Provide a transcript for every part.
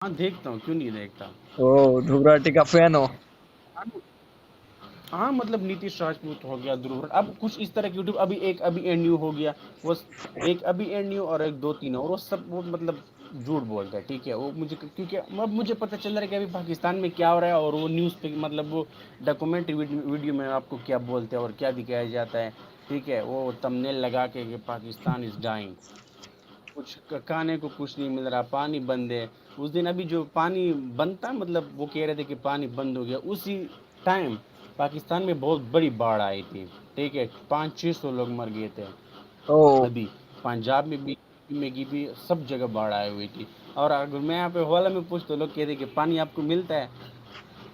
हाँ देखता हूँ, क्यों नहीं देखता। ओ, ध्रुव राठी का फैन हो? हाँ मतलब नीतीश राजपूत हो गया, ध्रुव, अब कुछ इस तरह के यूट्यूब, अभी एंड न्यू हो गया, वो एक अभी एंड न्यू और एक दो तीन और वो सब वो मतलब झूठ बोलता है, ठीक है। वो मुझे क्योंकि अब मुझे पता चल रहा है कि अभी पाकिस्तान में क्या हो रहा है, और वो न्यूज़ पे मतलब वो डॉक्यूमेंट्री वीडियो में आपको क्या बोलते हैं और क्या दिखाया जाता है, ठीक है। वो थंबनेल लगा के कि पाकिस्तान इज डाइंग, कुछ खाने को कुछ नहीं मिल रहा, पानी बंद है। उस दिन अभी जो पानी बंद था, मतलब वो कह रहे थे कि पानी बंद हो गया, उसी टाइम पाकिस्तान में बहुत बड़ी बाढ़ आई थी, ठीक है। 500-600 लोग मर गए थे। ओ अभी पंजाब में भी सब जगह बाढ़ आई हुई थी। और अगर मैं यहाँ पे हवाला में पूछ तो लोग कहते कि पानी आपको मिलता है।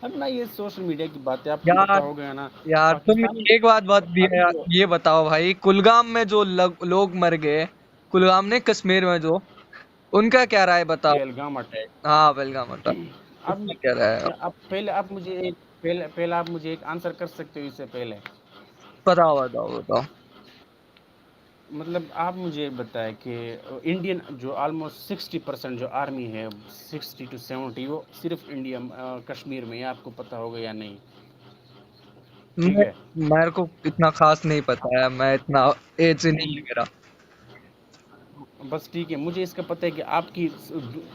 अब ना ये सोशल मीडिया की बात है, आपको पता यार, हो गया ना। यार तुम पाकिस्तान एक बात अभी जो ये बताओ भाई, कुलगाम में जो लोग मर गए, कुलगाम ने कश्मीर में जो, उनका क्या राय बताओ? पहलगाम अटैक, हाँ, बेलगाम होता, अब उसमें क्या राय है? अब पहले आप मुझे एक पहले आप मुझे एक आंसर कर सकते हो इससे पहले। बताओ बताओ बताओ। मतलब आप मुझे बताएं कि इंडियन जो ऑलमोस्ट 60% जो आर्मी है, 60 to 70, वो सिर्फ इंडिया कश्मीर में है, आपको पता होगा या नहीं, ठीक मैं है। मेरे को इतना खास नहीं पता है, मैं इतना एज नहीं है मेरा। बस ठीक है, मुझे इसका पता है कि आपकी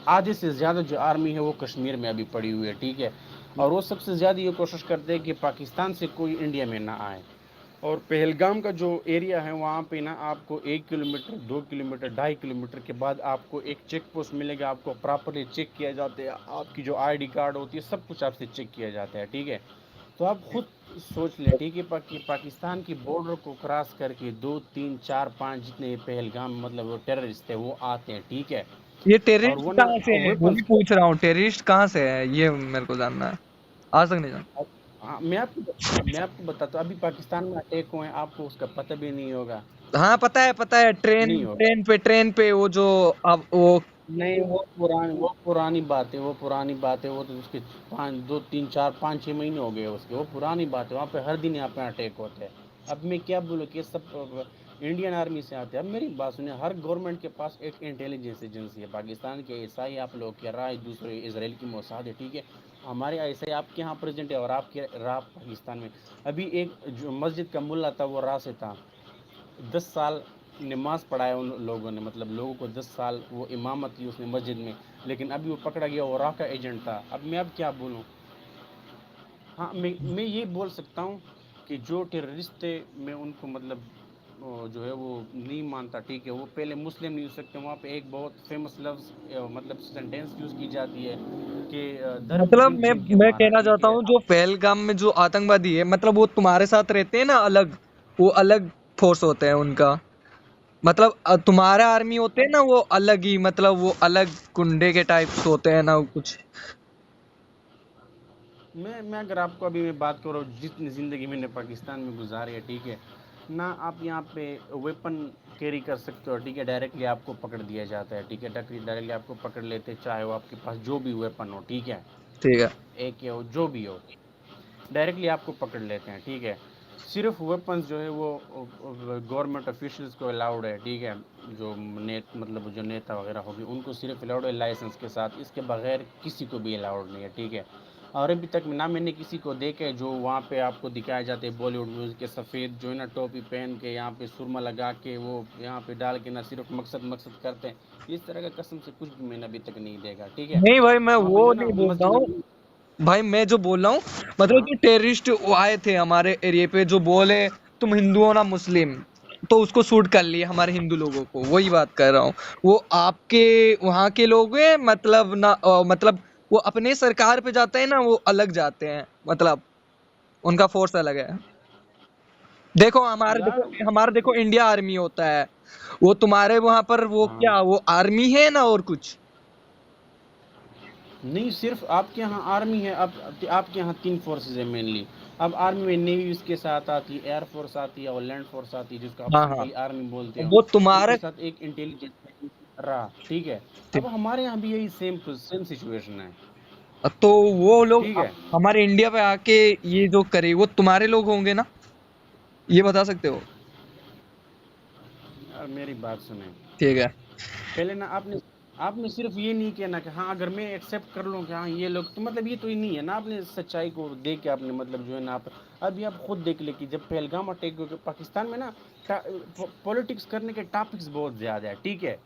आधे से ज़्यादा जो आर्मी है वो कश्मीर में अभी पड़ी हुई है, ठीक है। और वो सबसे ज़्यादा ये कोशिश करते हैं कि पाकिस्तान से कोई इंडिया में ना आए। और पहलगाम का जो एरिया है वहाँ पे ना आपको 1 किलोमीटर, 2 किलोमीटर, 2.5 किलोमीटर के बाद आपको एक चेक पोस्ट मिलेगा, आपको प्रॉपरली चेक किया जाता है, आपकी जो आईडी कार्ड होती है सब कुछ आपसे चेक किया जाता है, ठीक है। तो आप खुद सोच लें, ठीक है, पाकिस्तान की बॉर्डर को क्रॉस करके 2, 3, 4, 5 जितने पहलगाम मतलब वो टेररिस्ट थे वो आते हैं, ठीक है। ये और टेररिस्ट वो ना कहाँ से है, वो भी वेपन्स, पूछ रहा हूँ, टेररिस्ट कहाँ से है, ये मेरे को जानना है, आज तक नहीं जाना। हाँ मैं आपको बताता हूँ, अभी पाकिस्तान में अटैक हुए हैं, आपको उसका पता भी नहीं होगा। हाँ, पता है, नहीं होगा। ट्रेन पे वो जो, अब वो, नहीं, वो पुरानी बात है, वो पुरानी बात है, वो तो उसके 5, 2, 3, 4, 5, 6 महीने हो गए उसके, वो पुरानी बात है। वहाँ पे हर दिन यहाँ पे अटैक होते हैं। अब मैं क्या बोलूँ कि सब इंडियन आर्मी से आते हैं। अब मेरी बात सुनिए, हर गवर्नमेंट के पास एक इंटेलिजेंस एजेंसी है। पाकिस्तान के एसआई आप लोग के रहा, दूसरे इसराइल की मोसाद है, ठीक है। हमारे एसआई आपके यहाँ प्रेजेंट है और आपके रहा पाकिस्तान में। अभी एक जो मस्जिद का मुल्ला था वो रहा से था, 10 साल नमाज पढ़ाया उन लोगों ने, मतलब लोगों को 10 साल वो इमामत की उसने मस्जिद में। लेकिन अभी वो पकड़ा गया, वो राह का एजेंट था। अब मैं अब क्या बोलूँ। हाँ, मैं ये बोल सकता हूँ कि जो टेररिस्ट थे, मैं उनको मतलब वो जो है वो नहीं मानता, ठीक है। वो पहले मुस्लिम नहीं हो सकते। वहाँ पे एक बहुत फेमस लफ्ज़ मतलब सेंटेंस यूज़ की जाती है कि धर्म मतलब चुन मैं चुन के मैं मारा, कहना ठीक चाहता है। हूँ, जो पहलगाम में जो आतंकवादी है, मतलब वो तुम्हारे साथ रहते हैं ना अलग, वो अलग फोर्स होते हैं उनका, मतलब तुम्हारे आर्मी होते हैं ना वो अलग ही, मतलब वो अलग गुंडे के टाइप्स होते हैं ना कुछ। मैं अगर आपको अभी मैं बात करूँ जितनी ज़िंदगी मैंने पाकिस्तान में गुजारी है, ठीक है ना, आप यहाँ पे वेपन कैरी कर सकते हो, ठीक है। डायरेक्टली आपको पकड़ दिया जाता है, ठीक है। डायरेक्टली आपको पकड़ लेते हैं, चाहे वो आपके पास जो भी वेपन हो, ठीक है। ठीक है। एक हो जो भी हो, डायरेक्टली आपको पकड़ लेते हैं, ठीक है। सिर्फ वेपन्स जो है वो गवर्नमेंट ऑफिशियल्स को अलाउड है, ठीक है। जो मतलब जो नेता वगैरह होगी उनको सिर्फ अलाउड है लाइसेंस के साथ, इसके बगैर किसी को भी अलाउड नहीं है, ठीक है। और अभी तक ना मैंने किसी को देखा है जो वहाँ पे आपको दिखाए जाते हैं बॉलीवुड म्यूज़िक के सफ़ेद जो है ना टोपी पहन के, यहाँ पे सुरमा लगा के, वो यहाँ पे डाल के ना सिर्फ मकसद मकसद करते हैं। इस तरह का कसम से कुछ भी मैंने अभी तक नहीं देखा, ठीक है। नहीं भाई, मैं वहाँ पे वो जो है ना नहीं बोल रहा मस्जिद हूँ में। भाई, मैं जो बोल रहा हूँ, मतलब हाँ जो टेररिस्ट आए थे हमारे एरिया पे, जो बोले तुम हिंदू हो ना मुस्लिम, तो उसको शूट कर लिए हमारे हिंदू लोगों को, वही बात कर रहा हूँ। वो आपके वहाँ के लोग हैं, मतलब ना मतलब वो अपने सरकार पे जाते हैं ना, वो अलग जाते हैं, मतलब उनका फोर्स अलग है। यार, हमारा देखो इंडिया आर्मी होता है, वो तुम्हारे वहां पर वो हाँ क्या, वो आर्मी है ना और कुछ? नहीं, सिर्फ आपके यहाँ आर्मी है। अब आपके यहाँ 3 फोर्सेज है मेनली। अब आर्मी में नेवी उसके साथ आती है, एयर फोर्स आती है और लैंड फोर्स आती है, जिसको आप हाँ हाँ, सिंपली आर्मी बोलते हो। वो उनके तुम्हारे, साथ एक इंटेलिजेंस रहा, ठीक है। अब हमारे यहाँ भी यही सेम सेम सिचुएशन है, तो वो लोग ठीक है। हमारे इंडिया पे आके ये जो करे, वो तुम्हारे लोग होंगे ना, ये बता सकते हो? यार मेरी बात सुने, ठीक है। पहले ना आपने आपने सिर्फ ये नहीं कहना कि हाँ अगर मैं एक्सेप्ट कर लूँ कि हाँ ये लोग, तो मतलब ये तो ही नहीं है ना, आपने सच्चाई को देख के आपने मतलब जो है ना आप अभी आप खुद देख ले कि जब पहलगाम अटैक हुआ, पाकिस्तान में ना पॉलिटिक्स करने के टॉपिक्स बहुत ज़्यादा है, ठीक है,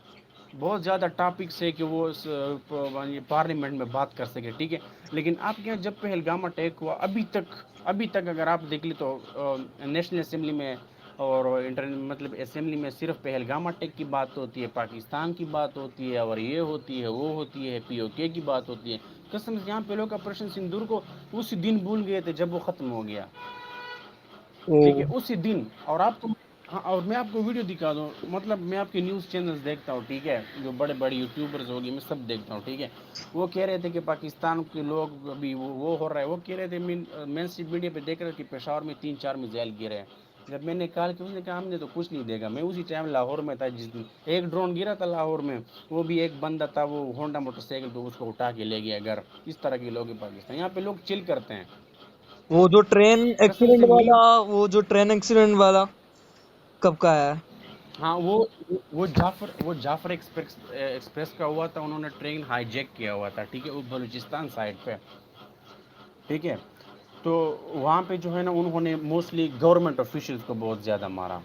बहुत ज़्यादा टॉपिक्स है कि वो ये पार्लियामेंट में बात कर सके, ठीक है, लेकिन आपके यहाँ जब पहलगाम अटैक हुआ अभी तक अगर आप देख ले तो नेशनल असेंबली में और मतलब असेंबली में सिर्फ पहलगाम अटैक की बात होती है, पाकिस्तान की बात होती है, और ये होती है वो होती है, पीओके की बात होती है। कसम से यहाँ पे लोग ऑपरेशन सिंदूर को उसी दिन भूल गए थे जब वो ख़त्म हो गया, ओ ठीक है, उसी दिन। और आपको हाँ, और मैं आपको वीडियो दिखा दूँ, मतलब मैं आपके न्यूज़ चैनल्स देखता हूँ, ठीक है, जो बड़े बड़े यूट्यूबर्स होगी मैं सब देखता हूँ, ठीक है, वो कह रहे थे कि पाकिस्तान के लोग अभी वो हो रहा है, वो कह रहे थे, मेन स्ट्रीम मीडिया पे देख रहे थे कि पेशावर में 3-4 मिसाइल गिरे हैं। जब मैंने कहा कि उसने कहा हमने तो कुछ नहीं देखा, मैं उसी टाइम लाहौर में था जिस दिन एक ड्रोन गिरा था लाहौर में, वो भी एक बंदा था, वो होंडा मोटरसाइकिल पे उसको उठा के ले गया घर। इस तरह के लोग हैं पाकिस्तान, यहाँ पे लोग चिल करते हैं, वो जो ट्रेन कसम एक्सीडेंट से वाला, वो जो ट्रेन एक्सीडेंट वाला कब का है? हाँ वो जाफर एक्सप्रेस का हुआ था, उन्होंने ट्रेन हाईजैक किया हुआ था, ठीक है, वो बलूचिस्तान साइड पे, ठीक है, तो वहाँ पे जो है ना उन्होंने मोस्टली गवर्नमेंट ऑफिशियल्स को बहुत ज़्यादा मारा,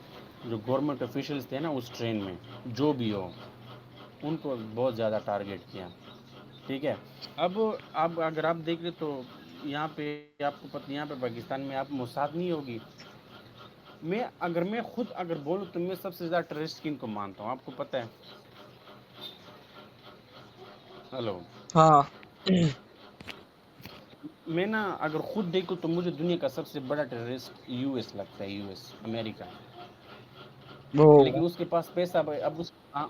जो गवर्नमेंट ऑफिशियल्स थे ना उस ट्रेन में, जो भी हो, उनको बहुत ज़्यादा टारगेट किया, ठीक है। अब अगर आप देख रहे तो यहाँ पे आपको पता, यहाँ पे पाकिस्तान में आप मोसाद नहीं होगी, मैं खुद अगर बोलूँ तो मैं सबसे ज़्यादा टेररिस्ट किन को मानता हूँ, आपको पता है? हेलो। हाँ। मैं ना अगर खुद देखूँ तो मुझे दुनिया का सबसे बड़ा टेररिस्ट यूएस लगता है, यूएस, अमेरिका। लेकिन वो उसके पास पैसा अब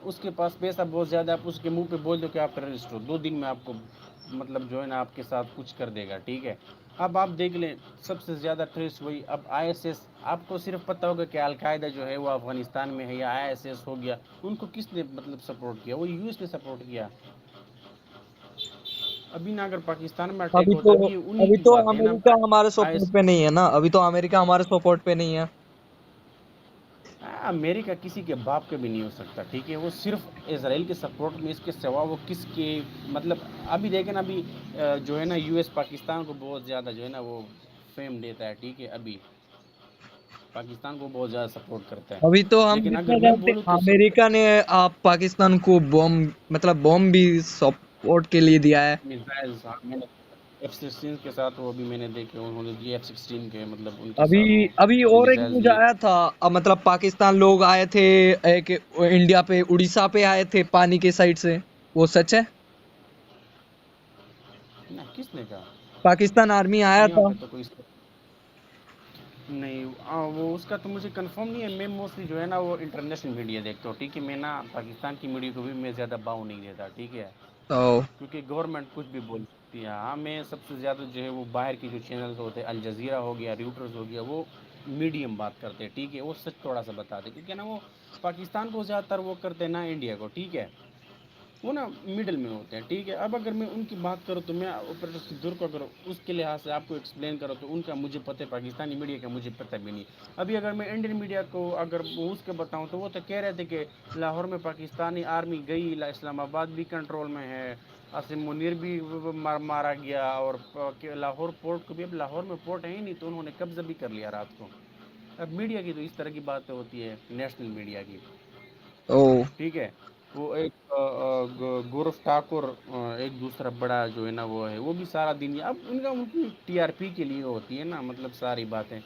उसके पास पैसा बहुत ज़्यादा, आप उसके मुंह पे बोल दो कि आप टेररिस्ट हो, 2 दिन में आपको मतलब जो है ना आपके साथ कुछ कर देगा, ठीक है। अब आप देख लें सबसे ज़्यादा टेररिस्ट वही, अब आईएसएस, आपको सिर्फ पता होगा कि अलकायदा जो है वो अफगानिस्तान में है, या आईएसएस हो गया, उनको किसने मतलब सपोर्ट किया? वो यूएस ने सपोर्ट किया। अभी ना अगर पाकिस्तान में अटैक अभी होता, तो अब ये उन्हीं अभी की तो बात है ना। अमेरिका हमारे आईएस सपोर्ट पे नहीं है ना, अभी तो अमेरिका हमारे सपोर्ट पे नहीं है। अमेरिका किसी के बाप के भी नहीं हो सकता, ठीक है, वो सिर्फ इसराइल के सपोर्ट में, इसके सिवा वो किसके मतलब अभी देखें ना, अभी जो है ना यूएस पाकिस्तान को बहुत ज़्यादा जो है ना वो फेम देता है, ठीक है, अभी पाकिस्तान को बहुत ज़्यादा सपोर्ट करता है, अभी तो हम लेकिन जितना अगर मैं जानते बोलूँ तो सबसे अमेरिका ने आप पाकिस्तान को बॉम्ब मतलब बॉम्ब भी सपोर्ट के लिए दिया है। मिसाइल्स, हाँ, मैंने F-16 के साथ वो भी मैंने देखे, उन्होंने दिए F-16 के, मतलब उनके अभी साथ अभी वो और एक मिसाइल्स न्यूज दिए। आया था, मतलब पाकिस्तान लोग आए थे एक इंडिया पे, उड़ीसा पे आए थे पानी के साइड से, वो सच है? ना किसने कहा? पाकिस्तान आर्मी आया यहाँ था। पे तो कोई नहीं, वो उसका तो मुझे कंफर्म नहीं है, मैं मोस्टली जो है ना वो इंटरनेशनल मीडिया देखता हूँ, ठीक है, मैं ना पाकिस्तान की मीडिया को भी मैं ज़्यादा बाव नहीं देता, ठीक है, तो क्योंकि गवर्नमेंट कुछ भी बोल सकती है। हाँ, मैं सबसे ज़्यादा जो है वो बाहर की जो चैनल्स होते हैं, अल जज़ीरा हो गया, रूटर्स हो गया, वो मीडियम बात करते हैं, ठीक है, वो सच थोड़ा सा बताते हैं, क्योंकि ना वो पाकिस्तान को ज़्यादातर वो करते हैं ना इंडिया को, ठीक है, वो ना मिडल में होते हैं, ठीक है। अब अगर मैं उनकी बात करूँ तो मैं ऑपरेटर सिद्दूर को अगर उसके लिहाज से आपको एक्सप्लेन करूँ तो उनका मुझे पता है, पाकिस्तानी मीडिया का मुझे पता भी नहीं। अभी अगर मैं इंडियन मीडिया को अगर वो उसके बताऊँ तो वो तो कह रहे थे कि लाहौर में पाकिस्तानी आर्मी गई, इस्लामाबाद भी कंट्रोल में है, आसिम मुनीर भी मारा गया, और लाहौर पोर्ट को भी, अब लाहौर में पोर्ट है ही नहीं तो उन्होंने कब्जा भी कर लिया रात को। अब मीडिया की तो इस तरह की बातें होती है, नेशनल मीडिया की, ओ ठीक है। वो एक गौरव ठाकुर, एक दूसरा बड़ा जो है ना वो है, वो भी सारा दिन अब उनका उनकी टीआरपी के लिए होती है ना, मतलब सारी बातें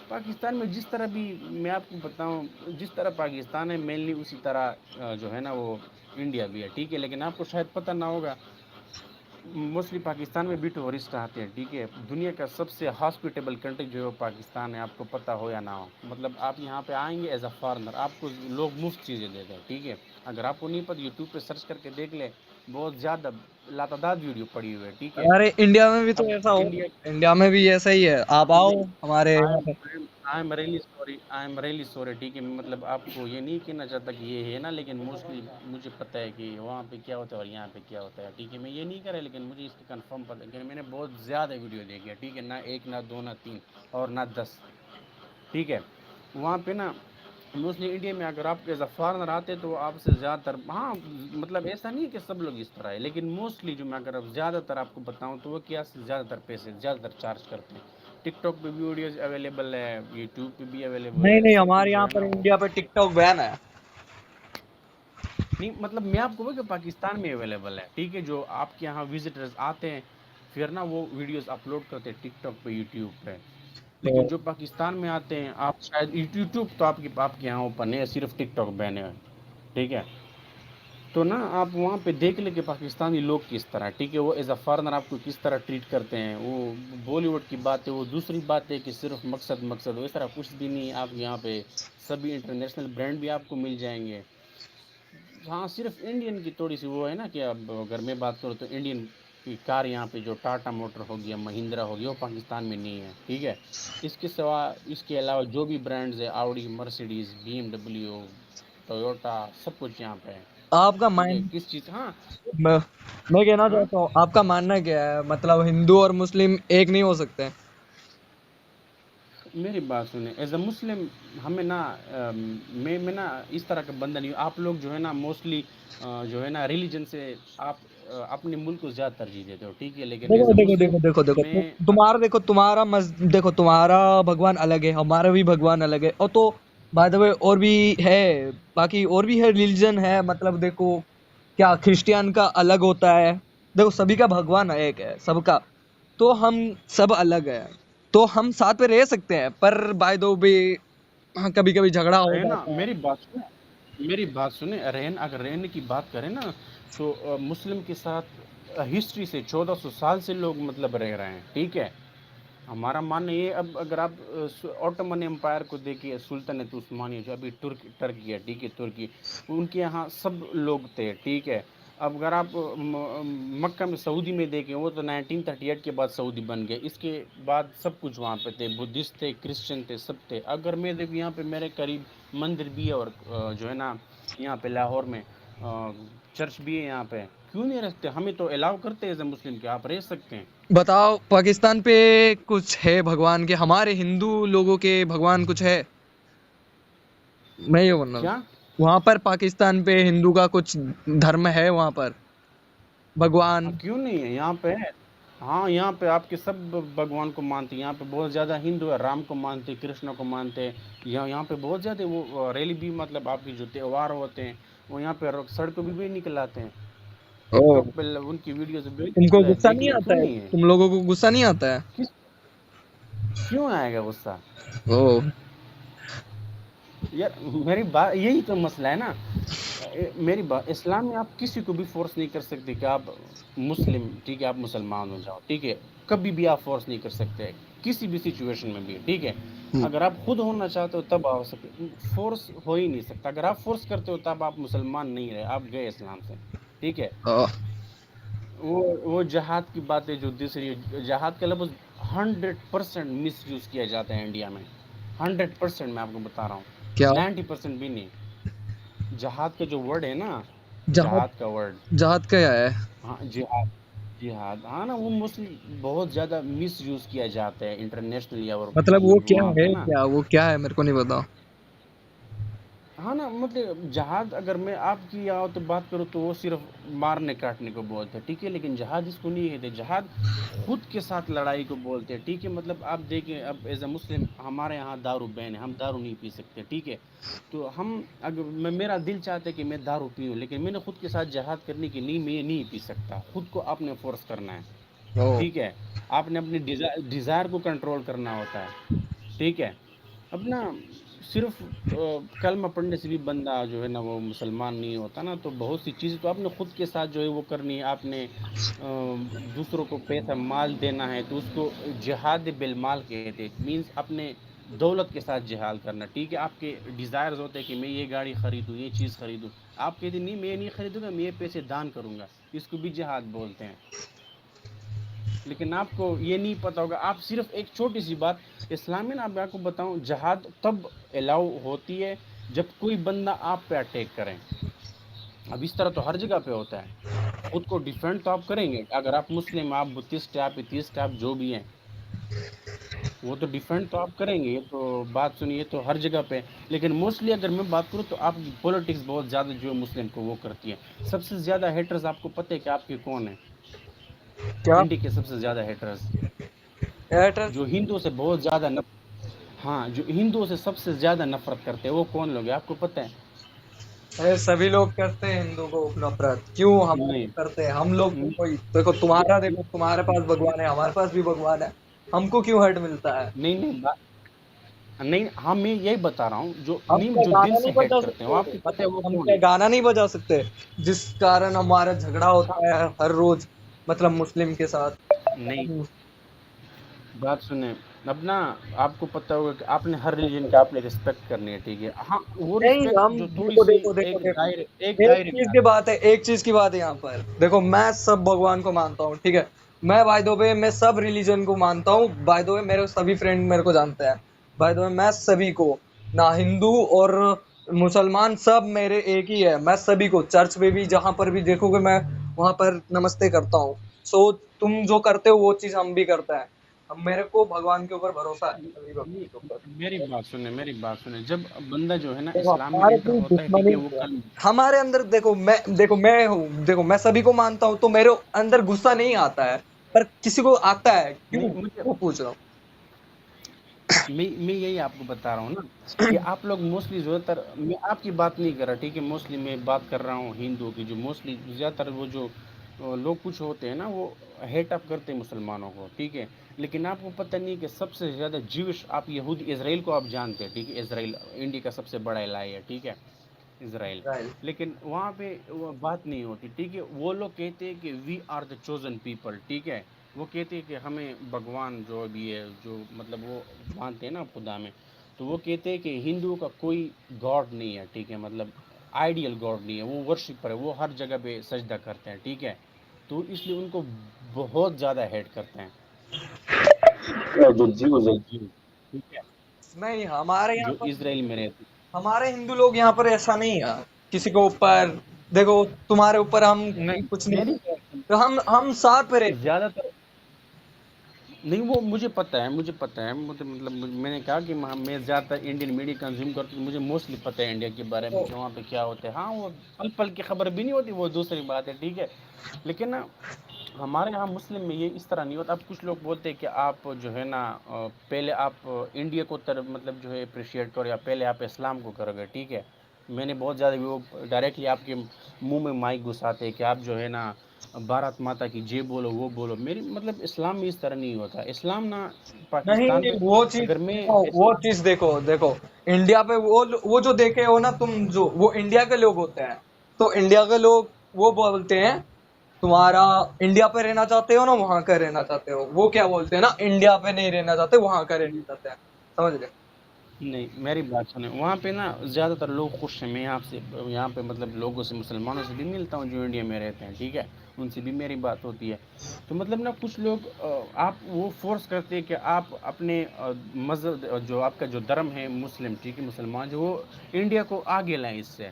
पाकिस्तान में जिस तरह भी, मैं आपको बताऊं जिस तरह पाकिस्तान है मेनली उसी तरह जो है ना वो इंडिया भी है, ठीक है, लेकिन आपको शायद पता ना होगा, मोस्टली पाकिस्तान में भी टूरिस्ट आते हैं, ठीक है, दुनिया का सबसे हॉस्पिटेबल कंट्री जो है वो पाकिस्तान है, आपको पता हो या ना हो, मतलब आप यहाँ पे आएंगे एज अ फॉरनर, आपको लोग मुफ्त चीज़ें देते हैं, ठीक है, अगर आपको नहीं पता यूट्यूब पे सर्च करके देख ले, बहुत ज़्यादा लातादाद वीडियो पड़ी हुई है, ठीक है। अरे इंडिया में भी तो अब ऐसा हो, इंडिया, इंडिया में भी ऐसा ही है, आप आओ नहीं, हमारे आई यहाँ एम पे। आई एम रियली सॉरी, ठीक है, मतलब आपको ये नहीं कहना चाहता कि ये है ना, लेकिन मोस्टली मुझे पता है कि वहाँ पे क्या होता है और यहाँ पे क्या होता है, ठीक है, मैं ये नहीं कर रहा, लेकिन मुझे इसका कंफर्म पता है कि मैंने बहुत ज़्यादा वीडियो देखी है, ठीक है, ना एक ना दो ना तीन और ना 10, ठीक है, वहाँ पे ना मोस्टली इंडिया में अगर आप एज अ फॉरेनर आते तो आपसे ज़्यादातर, हाँ मतलब ऐसा नहीं है कि सब लोग इस तरह है, लेकिन मोस्टली जो मैं अगर अब ज़्यादातर आपको बताऊं तो वो क्या ज़्यादातर पैसे ज़्यादातर चार्ज करते हैं। टिकटॉक पे भी वीडियोज अवेलेबल है, यूट्यूब पे भी अवेलेबल नहीं है, नहीं, सब कुछ हमारे जो यहाँ है पर ना वो। इंडिया पर टिकटॉक बैन है। नहीं मतलब मैं आपको बोल कि पाकिस्तान में अवेलेबल है, ठीक है, जो आपके यहाँ विजिटर्स आते हैं फिर ना वो वीडियोस अपलोड करते हैं टिकटॉक पे, यूट्यूब पे। लेकिन तो जो पाकिस्तान में आते हैं, आप शायद यूट्यूब तो आपके यहाँ ओपन है, सिर्फ टिकटॉक बैन है, ठीक है। तो ना आप वहाँ पे देख ले कि पाकिस्तानी लोग किस तरह, ठीक है, वो एज अ फॉरेनर आपको किस तरह ट्रीट करते हैं। वो बॉलीवुड की बात है, वो दूसरी बात है कि सिर्फ मकसद मकसद, वो इस तरह कुछ भी नहीं है। आप यहाँ पे सभी इंटरनेशनल ब्रांड भी आपको मिल जाएंगे। हाँ सिर्फ इंडियन की थोड़ी सी वो है ना कि अब अगर मैं बात करूँ तो इंडियन की कार यहाँ पे जो टाटा मोटर हो गया, महिंद्रा हो गया, वो पाकिस्तान में नहीं है, ठीक है। इसके सिवा, इसके अलावा जो भी ब्रांड्स है, ऑडी, मर्सिडीज, BMW, टोयोटा, सब कुछ यहाँ पे है, आपका ठीक है। माइंड, किस चीज़, हाँ मैं, मैं कहना हाँ चाहता हूँ, आपका मानना क्या है, मतलब हिंदू और मुस्लिम एक नहीं हो सकते? मेरी बात सुने, एज अ मुस्लिम हमें ना मैं ना इस तरह का बंधन नहीं, आप लोग जो है ना मोस्टली जो है ना रिलीजन से आप अपने मुल्क को ज़्यादा तरजीह देते हो, ठीक है, लेकिन एज देखो अ देखो मुस्लिम देखो देखो देखो, मैं तुम्हारा देखो, तुम्हारा देखो, तुम्हारा भगवान अलग है, हमारा भी भगवान अलग है, और तो बाय द वे और भी है, बाकी और भी है, रिलीजन है, मतलब देखो, क्या क्रिश्चियन का अलग होता है। देखो सभी का भगवान एक है सबका, तो हम सब अलग है, तो हम साथ में रह सकते हैं, पर बाय द वे हाँ, कभी कभी झगड़ा हो रहना, जाता है। मेरी बात सुने, अगर रहने की बात करें ना, तो मुस्लिम के साथ हिस्ट्री से 1400 साल से लोग मतलब रह रहे हैं, ठीक है। हमारा मानना ये, अब अगर आप ऑटोमन एम्पायर को देखिए, सुल्तानत उस्मानिया जो अभी टर्की है, ठीक है, तुर्की, उनके यहाँ सब लोग थे, ठीक है। अब अगर आप मक्का में, सऊदी में देखें, वो तो 1938 के बाद सऊदी बन गए, इसके बाद सब कुछ वहाँ पे थे, बुद्धिस्ट थे, क्रिश्चियन थे, सब थे। अगर मैं देखूँ यहाँ पे मेरे करीब मंदिर भी है, और जो है ना यहाँ पे लाहौर में चर्च भी है यहाँ पे, क्यों नहीं रखते? हमें तो अलाउ करते हैं एज ए मुस्लिम के, आप रह सकते हैं। बताओ, पाकिस्तान पे कुछ है भगवान के? हमारे हिंदू लोगों के भगवान कुछ है? मैं ये बोल रहा हूँ, क्या? वहां पर पाकिस्तान पे हिंदू का कुछ धर्म है वहां पर, भगवान? हाँ क्यों नहीं है, यहाँ पे है। हाँ यहाँ पे आपके सब भगवान को मानते हैं, यहाँ पे बहुत ज़्यादा हिंदू है, राम को मानते हैं, कृष्ण को मानते हैं। यहाँ पे बहुत ज़्यादा वो रैली भी, मतलब आपके जो त्यौहार होते हैं वो यहाँ पे सड़कों पे भी निकल आते हैं। ओ, टिकटॉक पे उनकी वीडियोस तुमको बिल्कुल है, गुस्सा देख नहीं ले, क्यों आता है? नहीं है? तुम लोगों को गुस्सा नहीं आता है? किस, क्यों आएगा गुस्सा? ओ, यार मेरी बात, यही तो मसला है ना। मेरी बात, इस्लाम में आप किसी को भी फोर्स नहीं कर सकते कि आप मुस्लिम, ठीक है, आप मुसलमान हो जाओ, ठीक है। कभी भी आप फोर्स नहीं कर सकते, किसी भी सिचुएशन में भी, ठीक है। अगर आप खुद होना चाहते हो तब आ सकते, फोर्स हो ही नहीं सकता। अगर आप फोर्स करते हो तब आप मुसलमान नहीं रहे, आप गए इस्लाम से, ठीक है। ओ, वो जहाद की बातें जो दूसरी, जहाद का लफ्ज़ 100% मिस यूज़ किया जाता है इंडिया में, 100% मैं आपको बता रहा हूँ, क्या? 90% भी नहीं। जहाद का जो वर्ड है ना, जहाद? जहाद का वर्ड, जहाद क्या है? हाँ जिहाद, जिहाद, हाँ ना, वो मुस्लिम बहुत ज़्यादा मिस यूज़ किया जाता है इंटरनेशनली, और मतलब वो क्या वहाँ है, पे ना। क्या वो क्या है, मेरे को नहीं पता। हाँ ना, मतलब जहाद, अगर मैं आपकी यहाँ तो बात करूँ तो वो सिर्फ मारने काटने को बोलते हैं, ठीक है, लेकिन जहाद इसको नहीं कहते। जहाद खुद के साथ लड़ाई को बोलते हैं, ठीक है। मतलब आप देखें, अब एज अ मुस्लिम हमारे यहाँ दारू बैन है, हम दारू नहीं पी सकते, ठीक है। तो हम, अगर मेरा दिल चाहता है कि मैं दारू पीऊँ, लेकिन मैंने खुद के साथ जहाद करने के लिए मैं नहीं पी सकता, खुद को आपने फोर्स करना है, ओ, ठीक है। आपने अपनी डिज़ायर को कंट्रोल करना होता है, ठीक है। अब ना सिर्फ कलमा पढ़ने से भी बंदा जो है ना वो मुसलमान नहीं होता ना, तो बहुत सी चीज़ें तो आपने खुद के साथ जो है वो करनी है। आपने दूसरों को पैसा माल देना है तो उसको जिहाद बिल माल कहते हैं, मीन्स अपने दौलत के साथ जिहाद करना, ठीक है। आपके डिज़ायर्स होते हैं कि मैं ये गाड़ी ख़रीदूँ, ये चीज़ ख़रीदूँ, आप कहते नहीं मैं ये नहीं ख़रीदूँगा, मैं ये पैसे दान करूँगा, इसको भी जिहाद बोलते हैं। लेकिन आपको ये नहीं पता होगा, आप सिर्फ एक छोटी सी बात, इस्लाम में ना मैं आपको बताऊं, जहाद तब अलाउ होती है जब कोई बंदा आप पे अटैक करें। अब इस तरह तो हर जगह पे होता है, खुद को डिफेंड तो आप करेंगे, अगर आप मुस्लिम, आप बुद्धिस्ट, आप एथिस्ट, आप जो भी हैं, वो तो डिफेंड तो आप करेंगे, ये तो बात सुनिए, तो हर जगह पे। लेकिन मोस्टली अगर मैं बात करूँ तो आप पॉलिटिक्स बहुत ज़्यादा जो है मुस्लिम को वो करती है। सबसे ज़्यादा हेटर्स आपको पता है कि आपके कौन है? क्या इंडिया के सबसे ज़्यादा हेटर्स एयरटेल? जो हिंदुओं से बहुत ज़्यादा हाँ, जो हिंदुओं से सबसे ज़्यादा नफरत करते हैं वो कौन लोग हैं आपको पता है? अरे सभी लोग करते हैं हिंदू को नफरत, क्यों हम लोग नहीं, करते हैं? हम लोग को नहीं, कोई देखो, जो तुम्हारा देखो, तुम्हारे पास भगवान है, हमारे पास भी भगवान है, हमको क्यों हर्ट मिलता है? नहीं, नहीं, नहीं, हाँ, मैं यही बता रहा हूँ, जो हम नहीं, क्या जो दिल गाना से नहीं हेट बजा करते हैं वो सकते? आपको पता है वो हम कौन क्या है? गाना नहीं बजा सकते जिस कारण हमारा झगड़ा हाँ, होता है हर रोज, मतलब मुस्लिम के साथ? नहीं, बात सुने। अब ना, आपको पता होगा कि आपने हर रिलीजन की आपने रिस्पेक्ट करनी है, ठीक है? हाँ, वो नहीं, रिस्पेक्ट हम जो देखो थोड़ी-सी देखो देखो देखो, एक एक दायरे चीज में की आती है। बात है, एक चीज की बात है यहाँ पर। देखो, मैं सब भगवान को मानता हूँ, ठीक है? मैं बाय द वे मैं सब रिलीजन को मानता हूँ, बाय द वे मेरे सभी फ्रेंड मेरे को जानते हैं। बाय द वे मैं सभी को, ना हिंदू और मुसलमान, सब मेरे एक ही है। मैं सभी को चर्च में भी जहां पर भी देखोगे मैं वहां पर नमस्ते करता हूँ। सो तुम जो करते हो वो चीज हम भी करते हैं। हम, मेरे को भगवान के ऊपर भरोसा है, सभी भगवान नहीं, के ऊपर। मेरी बात सुने, जब बंदा जो है ना देखो, इस्लाम में हमारे एंटर कोई होता है, ठीक दुश्मनी है? वो नहीं है। कल हमारे अंदर देखो मैं हूँ, देखो मैं सभी को मानता हूँ, तो मेरे अंदर गुस्सा नहीं आता है, पर किसी को आता है, नहीं, क्यों? मुझे वो पूछ रहा हूँ। मैं यही आपको बता रहा हूँ ना कि आप लोग मोस्टली ज़्यादातर, मैं आपकी बात नहीं कर रहा, ठीक है? मोस्टली मैं बात कर रहा हूँ हिंदुओं की, जो मोस्टली ज़्यादातर वो जो लोग कुछ होते हैं ना, वो हेट अप करते हैं मुसलमानों को, ठीक है? लेकिन आपको पता नहीं कि सबसे ज़्यादा ज्यूश, आप यहूदी इसराइल को आप जानते हैं, ठीक है? इसराइल इंडिया का सबसे बड़ा इलाका है, ठीक है? इसराइल। राइट। लेकिन वहाँ पे वो बात नहीं होती, ठीक है? वो लोग कहते हैं कि we are the chosen people, ठीक है? वो कहते हैं कि हमें भगवान जो भी है, जो मतलब वो मानते हैं ना खुदा में, तो वो कहते हैं कि हिंदुओं का कोई गॉड नहीं है, ठीक है? मतलब आइडियल गॉड नहीं है, वो वर्शिपर है, वो हर जगह पे सजदा करते हैं, ठीक है? तो इसलिए उनको बहुत ज़्यादा हेट करते हैं। जो ज्यूज है, ज्यूज, ठीक है? नहीं, हमारे यहाँ जो पर, इसराइल में रहते हमारे हिंदू लोग यहाँ पर ऐसा नहीं है किसी के ऊपर। देखो, तुम्हारे ऊपर हम नहीं, कुछ नहीं मेरी करते, तो हम साथ पे रहते हैं। ज़्यादातर नहीं, वो मुझे पता है, मुझे पता है, मुझे मतलब मैंने कहा कि मैं ज़्यादातर इंडियन मीडिया कंज्यूम करता हूँ, तो मुझे मोस्टली पता है इंडिया के बारे में तो कि वहाँ पे क्या होता है। हाँ, वो पल पल की खबर भी नहीं होती, वो दूसरी बात है, ठीक है? लेकिन ना, हमारे यहाँ मुस्लिम में ये इस तरह नहीं होता। अब कुछ लोग बोलते हैं कि आप जो है ना पहले आप इंडिया को तरफ मतलब जो है अप्रिशिएट करो, या पहले आप इस्लाम को करोगे, ठीक है? मैंने बहुत ज़्यादा वो डायरेक्टली आपके मुंह में माइक घुसाते हैं कि आप जो है ना भारत माता की जय बोलो, वो बोलो। मेरी मतलब इस्लाम में इस तरह नहीं होता। इस्लाम ना पाकिस्तान नहीं, पे, वो चीज अगर मैं देखो, वो चीज देखो देखो, इंडिया पे वो जो देखे हो ना तुम, जो वो इंडिया के लोग होते हैं, तो इंडिया के लोग वो बोलते हैं, तुम्हारा इंडिया पे रहना चाहते हो ना, वहां का रहना चाहते हो, वो क्या बोलते हैं ना, इंडिया पे नहीं रहना चाहते, वहां का रहना चाहते हैं। समझ गए? नहीं, मेरी बात सुने, वहाँ पे ना ज़्यादातर लोग खुश हैं। मैं यहाँ पे मतलब लोगों से, मुसलमानों से भी मिलता हूँ जो इंडिया में रहते हैं, ठीक है? उनसे भी मेरी बात होती है। तो मतलब ना कुछ लोग आप वो फोर्स करते हैं कि आप अपने मज़हब, जो आपका जो धर्म है मुस्लिम, ठीक है, मुसलमान, जो वो इंडिया को आगे लाएं, इससे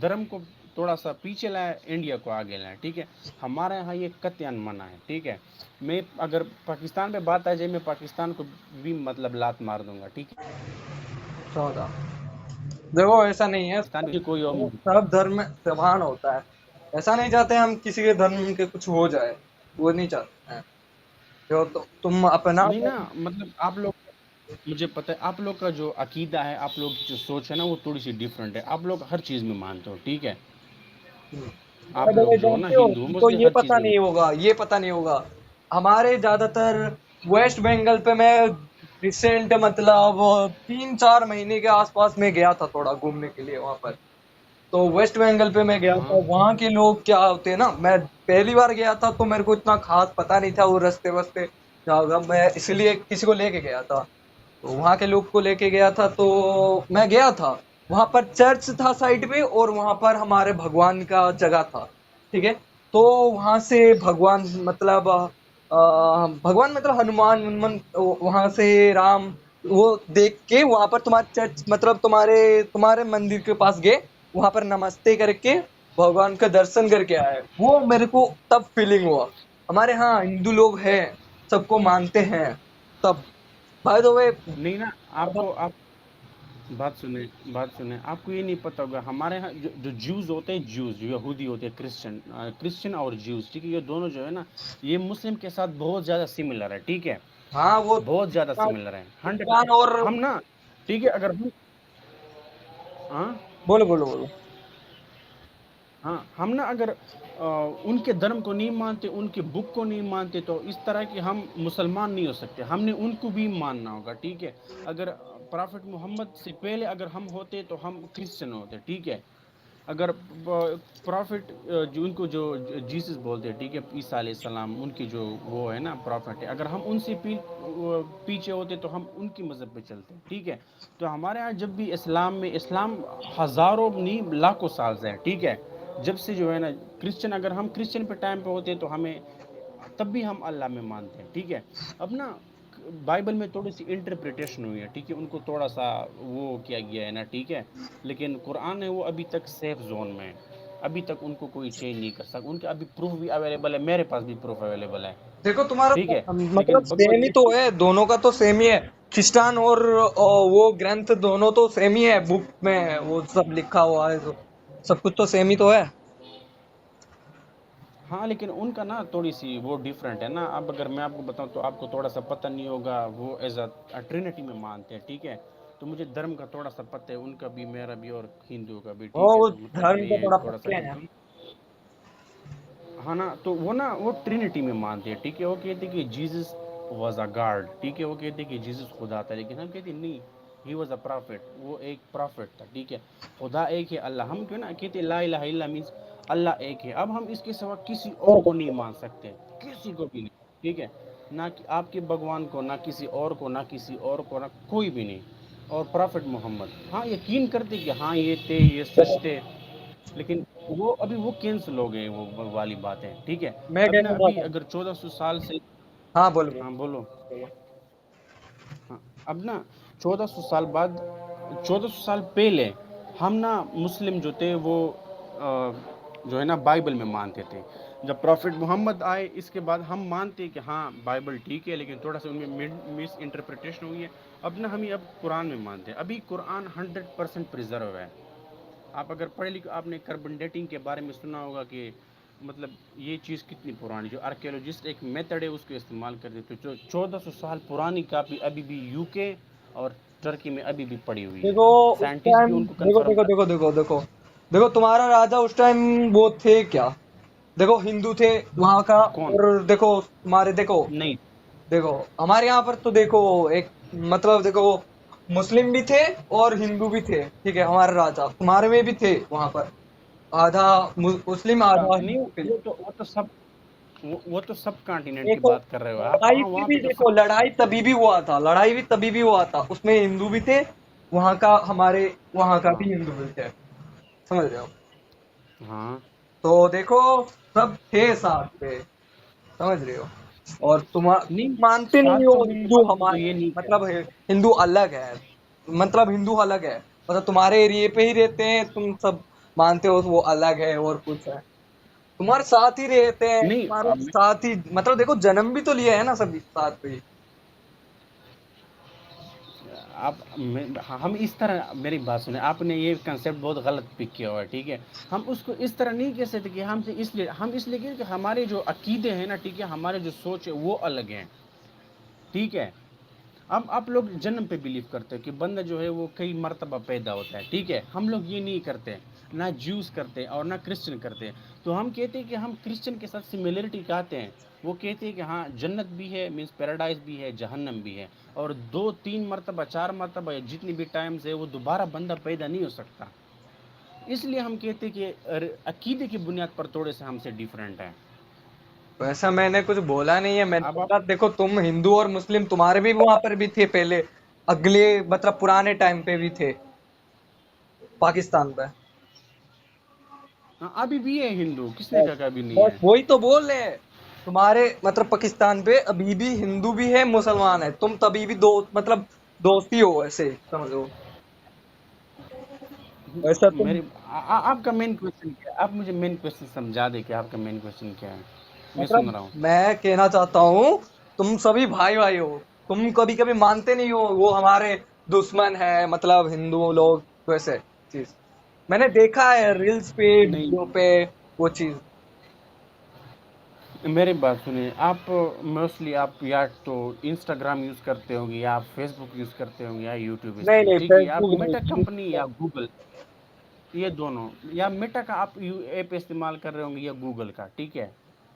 धर्म को थोड़ा सा पीछे लाए, इंडिया को आगे लाएं, ठीक है? हमारे यहाँ ये कतई मना है, ठीक है? मैं अगर पाकिस्तान पे बात आ जाए, मैं पाकिस्तान को भी मतलब लात मार दूंगा, ठीक है? सौदा, देखो ऐसा नहीं है, पाकिस्तान की कोई और सब धर्म समान होता है। ऐसा नहीं चाहते हम किसी के धर्म के कुछ हो जाए, वो नहीं चाहते हैं। जो तुम अपना नहीं ना, मतलब आप लोग, मुझे पता है आप लोग का जो अकीदा है, आप लोग की जो सोच है ना, वो थोड़ी सी डिफरेंट है। आप लोग हर चीज़ में मानते हो, ठीक है? बाय आप द लोग वे, जो हो ना जानते हो, हिंदू, तुमको मोस्टली ये हर चीज़ पता में नहीं होगा, ये पता नहीं होगा, हमारे ज्यादातर वेस्ट बंगाल पे मैं रिसेंट मतलब 3-4 महीने के आसपास में गया था थोड़ा घूमने के लिए वहां पर। तो वेस्ट बंगाल पे मैं गया हाँ, था, वहां के लोग क्या होते हैं ना, मैं पहली बार गया था तो मेरे को इतना खास पता नहीं था वो रास्ते वस्ते क्या होगा, मैं इसलिए किसी को लेके गया था। तो वहां के लोग को लेके गया था, तो मैं गया था, वहां पर चर्च था साइड में, और वहां पर हमारे भगवान का जगह था, ठीक है? तो वहां से भगवान मतलब भगवान मतलब हनुमान वहां से राम, वो देख के वहां पर तुम्हारे चर्च मतलब तुम्हारे तुम्हारे मंदिर के पास गए, वहां पर नमस्ते करके भगवान का दर्शन करके आए। वो मेरे को तब फीलिंग हुआ, हमारे यहाँ हिंदू लोग हैं, सबको मानते हैं, तब बाय द वे नहीं ना, आपको आप बात सुने, आपको ये नहीं पता होगा हमारे यहाँ जो ज्यूज होते हैं, ज्यूज जो यहूदी होते हैं, क्रिश्चियन और ज्यूज, ठीक है, ये दोनों जो है ना, ये मुस्लिम के साथ बहुत ज़्यादा सिमिलर है, ठीक है, हाँ वो बहुत ज़्यादा सिमिलर है, 100। कुरान और हम ना, ठीक है, अगर हम, हाँ बोलो बोलो बोलो। हाँ, हम ना अगर उनके धर्म को नहीं मानते, उनके बुक को नहीं मानते, तो इस तरह के हम मुसलमान नहीं हो सकते, हमने उनको भी मानना होगा, ठीक है। अगर प्रॉफिट मोहम्मद से पहले अगर हम होते तो हम क्रिश्चियन होते, ठीक है। अगर प्रॉफिट जो उनको जो जीसस बोलते हैं, ठीक है, ईसा अलैहिस्सलाम, उनकी जो वो है ना प्रॉफिट है, अगर हम उनसे पीछे होते तो हम उनकी मज़हब पे चलते, ठीक है। तो हमारे यहाँ जब भी इस्लाम हज़ारों नहीं लाखों साल से है, ठीक है, जब से जो है ना क्रिश्चियन, अगर हम क्रिश्चियन पे टाइम पे होते तो हमें तब भी हम अल्लाह में मानते हैं, ठीक है। अब ना बाइबल में थोड़ी सी इंटरप्रिटेशन हुई है, ठीक है, उनको थोड़ा सा वो किया गया है ना, ठीक है, लेकिन कुरान है वो अभी तक सेफ जोन में है, अभी तक उनको कोई चेंज नहीं कर सकता, उनके अभी प्रूफ भी अवेलेबल है, मेरे पास भी प्रूफ अवेलेबल है, देखो तुम्हारा ठीक है। मतलब लेकिन भगवत सेम ही तो गीता, है, दोनों का तो सेम ही है। क्रिस्टान और वो ग्रंथ दोनों तो सेम ही है, बुक में वो सब लिखा हुआ है, तो सब कुछ तो सेम ही तो है। हाँ, लेकिन उनका ना थोड़ी सी वो डिफरेंट है ना। अब अगर मैं आपको बताऊं तो आपको थोड़ा सा पता नहीं होगा, वो एज अ ट्रिनिटी में मानते हैं, ठीक है। तो मुझे धर्म का थोड़ा सा पता है, उनका भी, मेरा भी, और हिंदुओं का भी, ठीक और है, वो तो मतलब धर्म पे ये थोड़ा थोड़ा सा पक्के हैं। क्योंकि, हाँ ना, तो वो ना वो ट्रिनिटी में मानते हैं, ठीक है, वो कहते हैं कि जीसस वाज अ गॉड, ठीक है, वो कहते हैं कि जीसस खुदा था, लेकिन हम कहते हैं नहीं, ही वाज अ प्रॉफिट, वो एक प्रॉफिट था, ठीक है। खुदा एक है, अल्लाह, हम क्यों ना कहते ला इलाहा इल्ला मीन्स अल्लाह एक है। अब हम इसके सिवा किसी और को नहीं मान सकते, किसी को भी नहीं, ठीक है, ना कि आपके भगवान को, ना किसी और को, ना किसी और को, ना कोई भी नहीं। और प्रॉफिट मोहम्मद, हाँ, यकीन करते कि हाँ ये थे, ये सच थे, लेकिन वो अभी वो कैंसिल हो गए, वो वाली बातें, ठीक है। मैं अब ना कहना अभी चाहता हूँ। अगर 1400 साल से, हाँ बोलो हाँ बोलो, बोलो। हाँ, अब ना 1400 साल बाद, 1400 साल पहले हम ना मुस्लिम जो थे वो जो है ना बाइबल में मानते थे। जब प्रॉफिट मोहम्मद आए इसके बाद हम मानते हैं कि हाँ बाइबल ठीक है, लेकिन थोड़ा सा उनमें मिस इंटरप्रिटेशन हुई है। अब ना हम ये अब कुरान में मानते हैं, अभी कुरान 100% प्रिजर्व है। आप अगर पढ़े लिखे, आपने कार्बन डेटिंग के बारे में सुना होगा कि मतलब ये चीज़ कितनी पुरानी, जो आर्कियोलॉजिस्ट एक मेथड है उसको इस्तेमाल करते, तो जो 1400 साल पुरानी कापी अभी भी यूके और टर्की में अभी भी पड़ी हुई है। देखो उस साइंटिस्ट भी टाइम, उनको देखो कंफर्म देखो कर, देखो देखो देखो देखो तुम्हारा राजा उस टाइम वो थे क्या? देखो हिंदू थे वहां का। कौन, और देखो तुम्हारे, देखो नहीं, देखो हमारे यहाँ पर तो देखो एक, मतलब देखो मुस्लिम भी थे और हिंदू भी थे, ठीक है, हमारे राजा तुम्हारे में भी थे वहां पर, आधा मुस्लिम आधा नहीं, हिंदू थे। वो तो सब कॉन्टिनेंट की देखो बात कर रहे हो आप, लड़ाई हाँ भी, वहाँ पे तो सब, देखो लड़ाई तभी भी हुआ था, लड़ाई भी तभी भी हुआ था, उसमें हिंदू भी थे वहां का, हमारे वहां का हाँ भी हिंदू भी थे, समझ रहे हो? हाँ, तो देखो सब थे साथ पे, समझ रहे हो? और तुम नहीं, मानते नहीं साथ हो तो है, हिंदू हम तो हमारे, ये नहीं मतलब कहते। हिंदू अलग है, मतलब हिंदू अलग है, मतलब तुम्हारे एरिया पे ही रहते हैं, तुम सब मानते हो वो अलग है और कुछ है, तुम्हारे साथ ही रहते हैं, नहीं, तुम्हारे साथ ही, मतलब देखो जन्म भी तो लिया है ना सभी साथ पे ही। हम इस तरह, मेरी बात सुने, आपने ये कंसेप्ट बहुत गलत पिक किया हुआ है, ठीक है। हम उसको इस तरह नहीं कह सकते कि हम इसलिए कहें कि हमारे जो अकीदे हैं ना, ठीक है, हमारे जो सोच है वो अलग हैं, ठीक है। अब आप लोग जन्म पे बिलीव करते हो कि बंदा जो है वो कई मर्तबा पैदा होता है, ठीक है, हम लोग ये नहीं करते, ना ज्यूस करते और ना क्रिश्चियन करते। तो हम कहते हैं कि हम क्रिश्चियन के साथ सिमिलरिटी कहते हैं, वो कहते हैं कि हाँ जन्नत भी है, मीन्स पैराडाइज भी है, जहन्नम भी है, और 2 3 मरतबा 4 मरतबा या जितनी भी टाइम्स है वो दोबारा बंदा पैदा नहीं हो सकता। इसलिए हम कहते हैं कि अकीदे की बुनियाद पर थोड़े से हमसे डिफरेंट है। वैसा मैंने कुछ बोला नहीं है, मैंने अब आप, बोला देखो तुम हिंदू और मुस्लिम तुम्हारे भी वहां पर भी थे पहले, अगले मतलब पुराने टाइम पे भी थे पाकिस्तान पे। हाँ, अभी भी है हिंदू, किसने बस कहा कि अभी नहीं बस है। वही तो बोल रहे हैं, तुम्हारे मतलब पाकिस्तान पे अभी भी हिंदू भी है मुसलमान है, तुम तभी भी दो मतलब दोस्ती हो, ऐसे समझो, वैसा तुम। आपका मेन क्वेश्चन क्या है? आप मुझे मेन क्वेश्चन समझा दे कि आपका मेन क्वेश्चन क्या है, मैं सुन मतलब रहा हूँ। मैं कहना चाहता हूँ तुम सभी भाई भाई हो, तुम कभी कभी मानते नहीं हो वो हमारे दुश्मन है, मतलब हिंदू लोग वैसे चीज मैंने देखा है रील्स पे, नहीं, वीडियो पे, वो चीज। मेरी बात सुनिए, आप मोस्टली आप या तो इंस्टाग्राम यूज़ करते होंगे, या आप फेसबुक यूज़ करते होंगे, या यूट्यूब नहीं इसलिए, नहीं, ठीक है? आप फेसबुक मेटा नहीं, कंपनी या गूगल, ये दोनों, या मेटा का आप ऐप इस्तेमाल कर रहे होंगे, या गूगल का, ठीक है?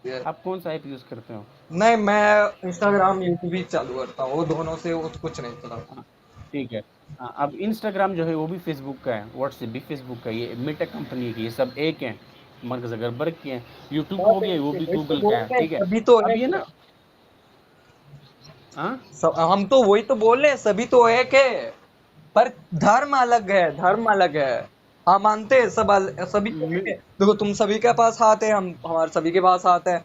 YouTube। आप कौन सा ऐप यूज़ करते हो? नहीं, मैं इंस्टाग्राम यूट्यूब ही चालू करता हूँ, वो दोनों से वो कुछ नहीं चलाता। हाँ, ठीक है। हाँ, अब इंस्टाग्राम जो है वो भी फेसबुक का है, व्हाट्सएप भी फेसबुक का है, ये मेटा कंपनी की, ये सब एक हैं, मार्क ज़करबर्ग के हैं। यूट्यूब हो गया, वो भी वही तो गूगल का बोल है, रहे हैं, ठीक है? सभी तो अब एक ये है। ना, हाँ, हम तो वही तो बोल रहे हैं, सभी तो एक है, पर धर्म अलग है, धर्म अलग है। हाँ, मानते हैं सभी तो एक मे- है। देखो, तुम सभी के पास हाथ है, हम हमारे सभी के पास हाथ है।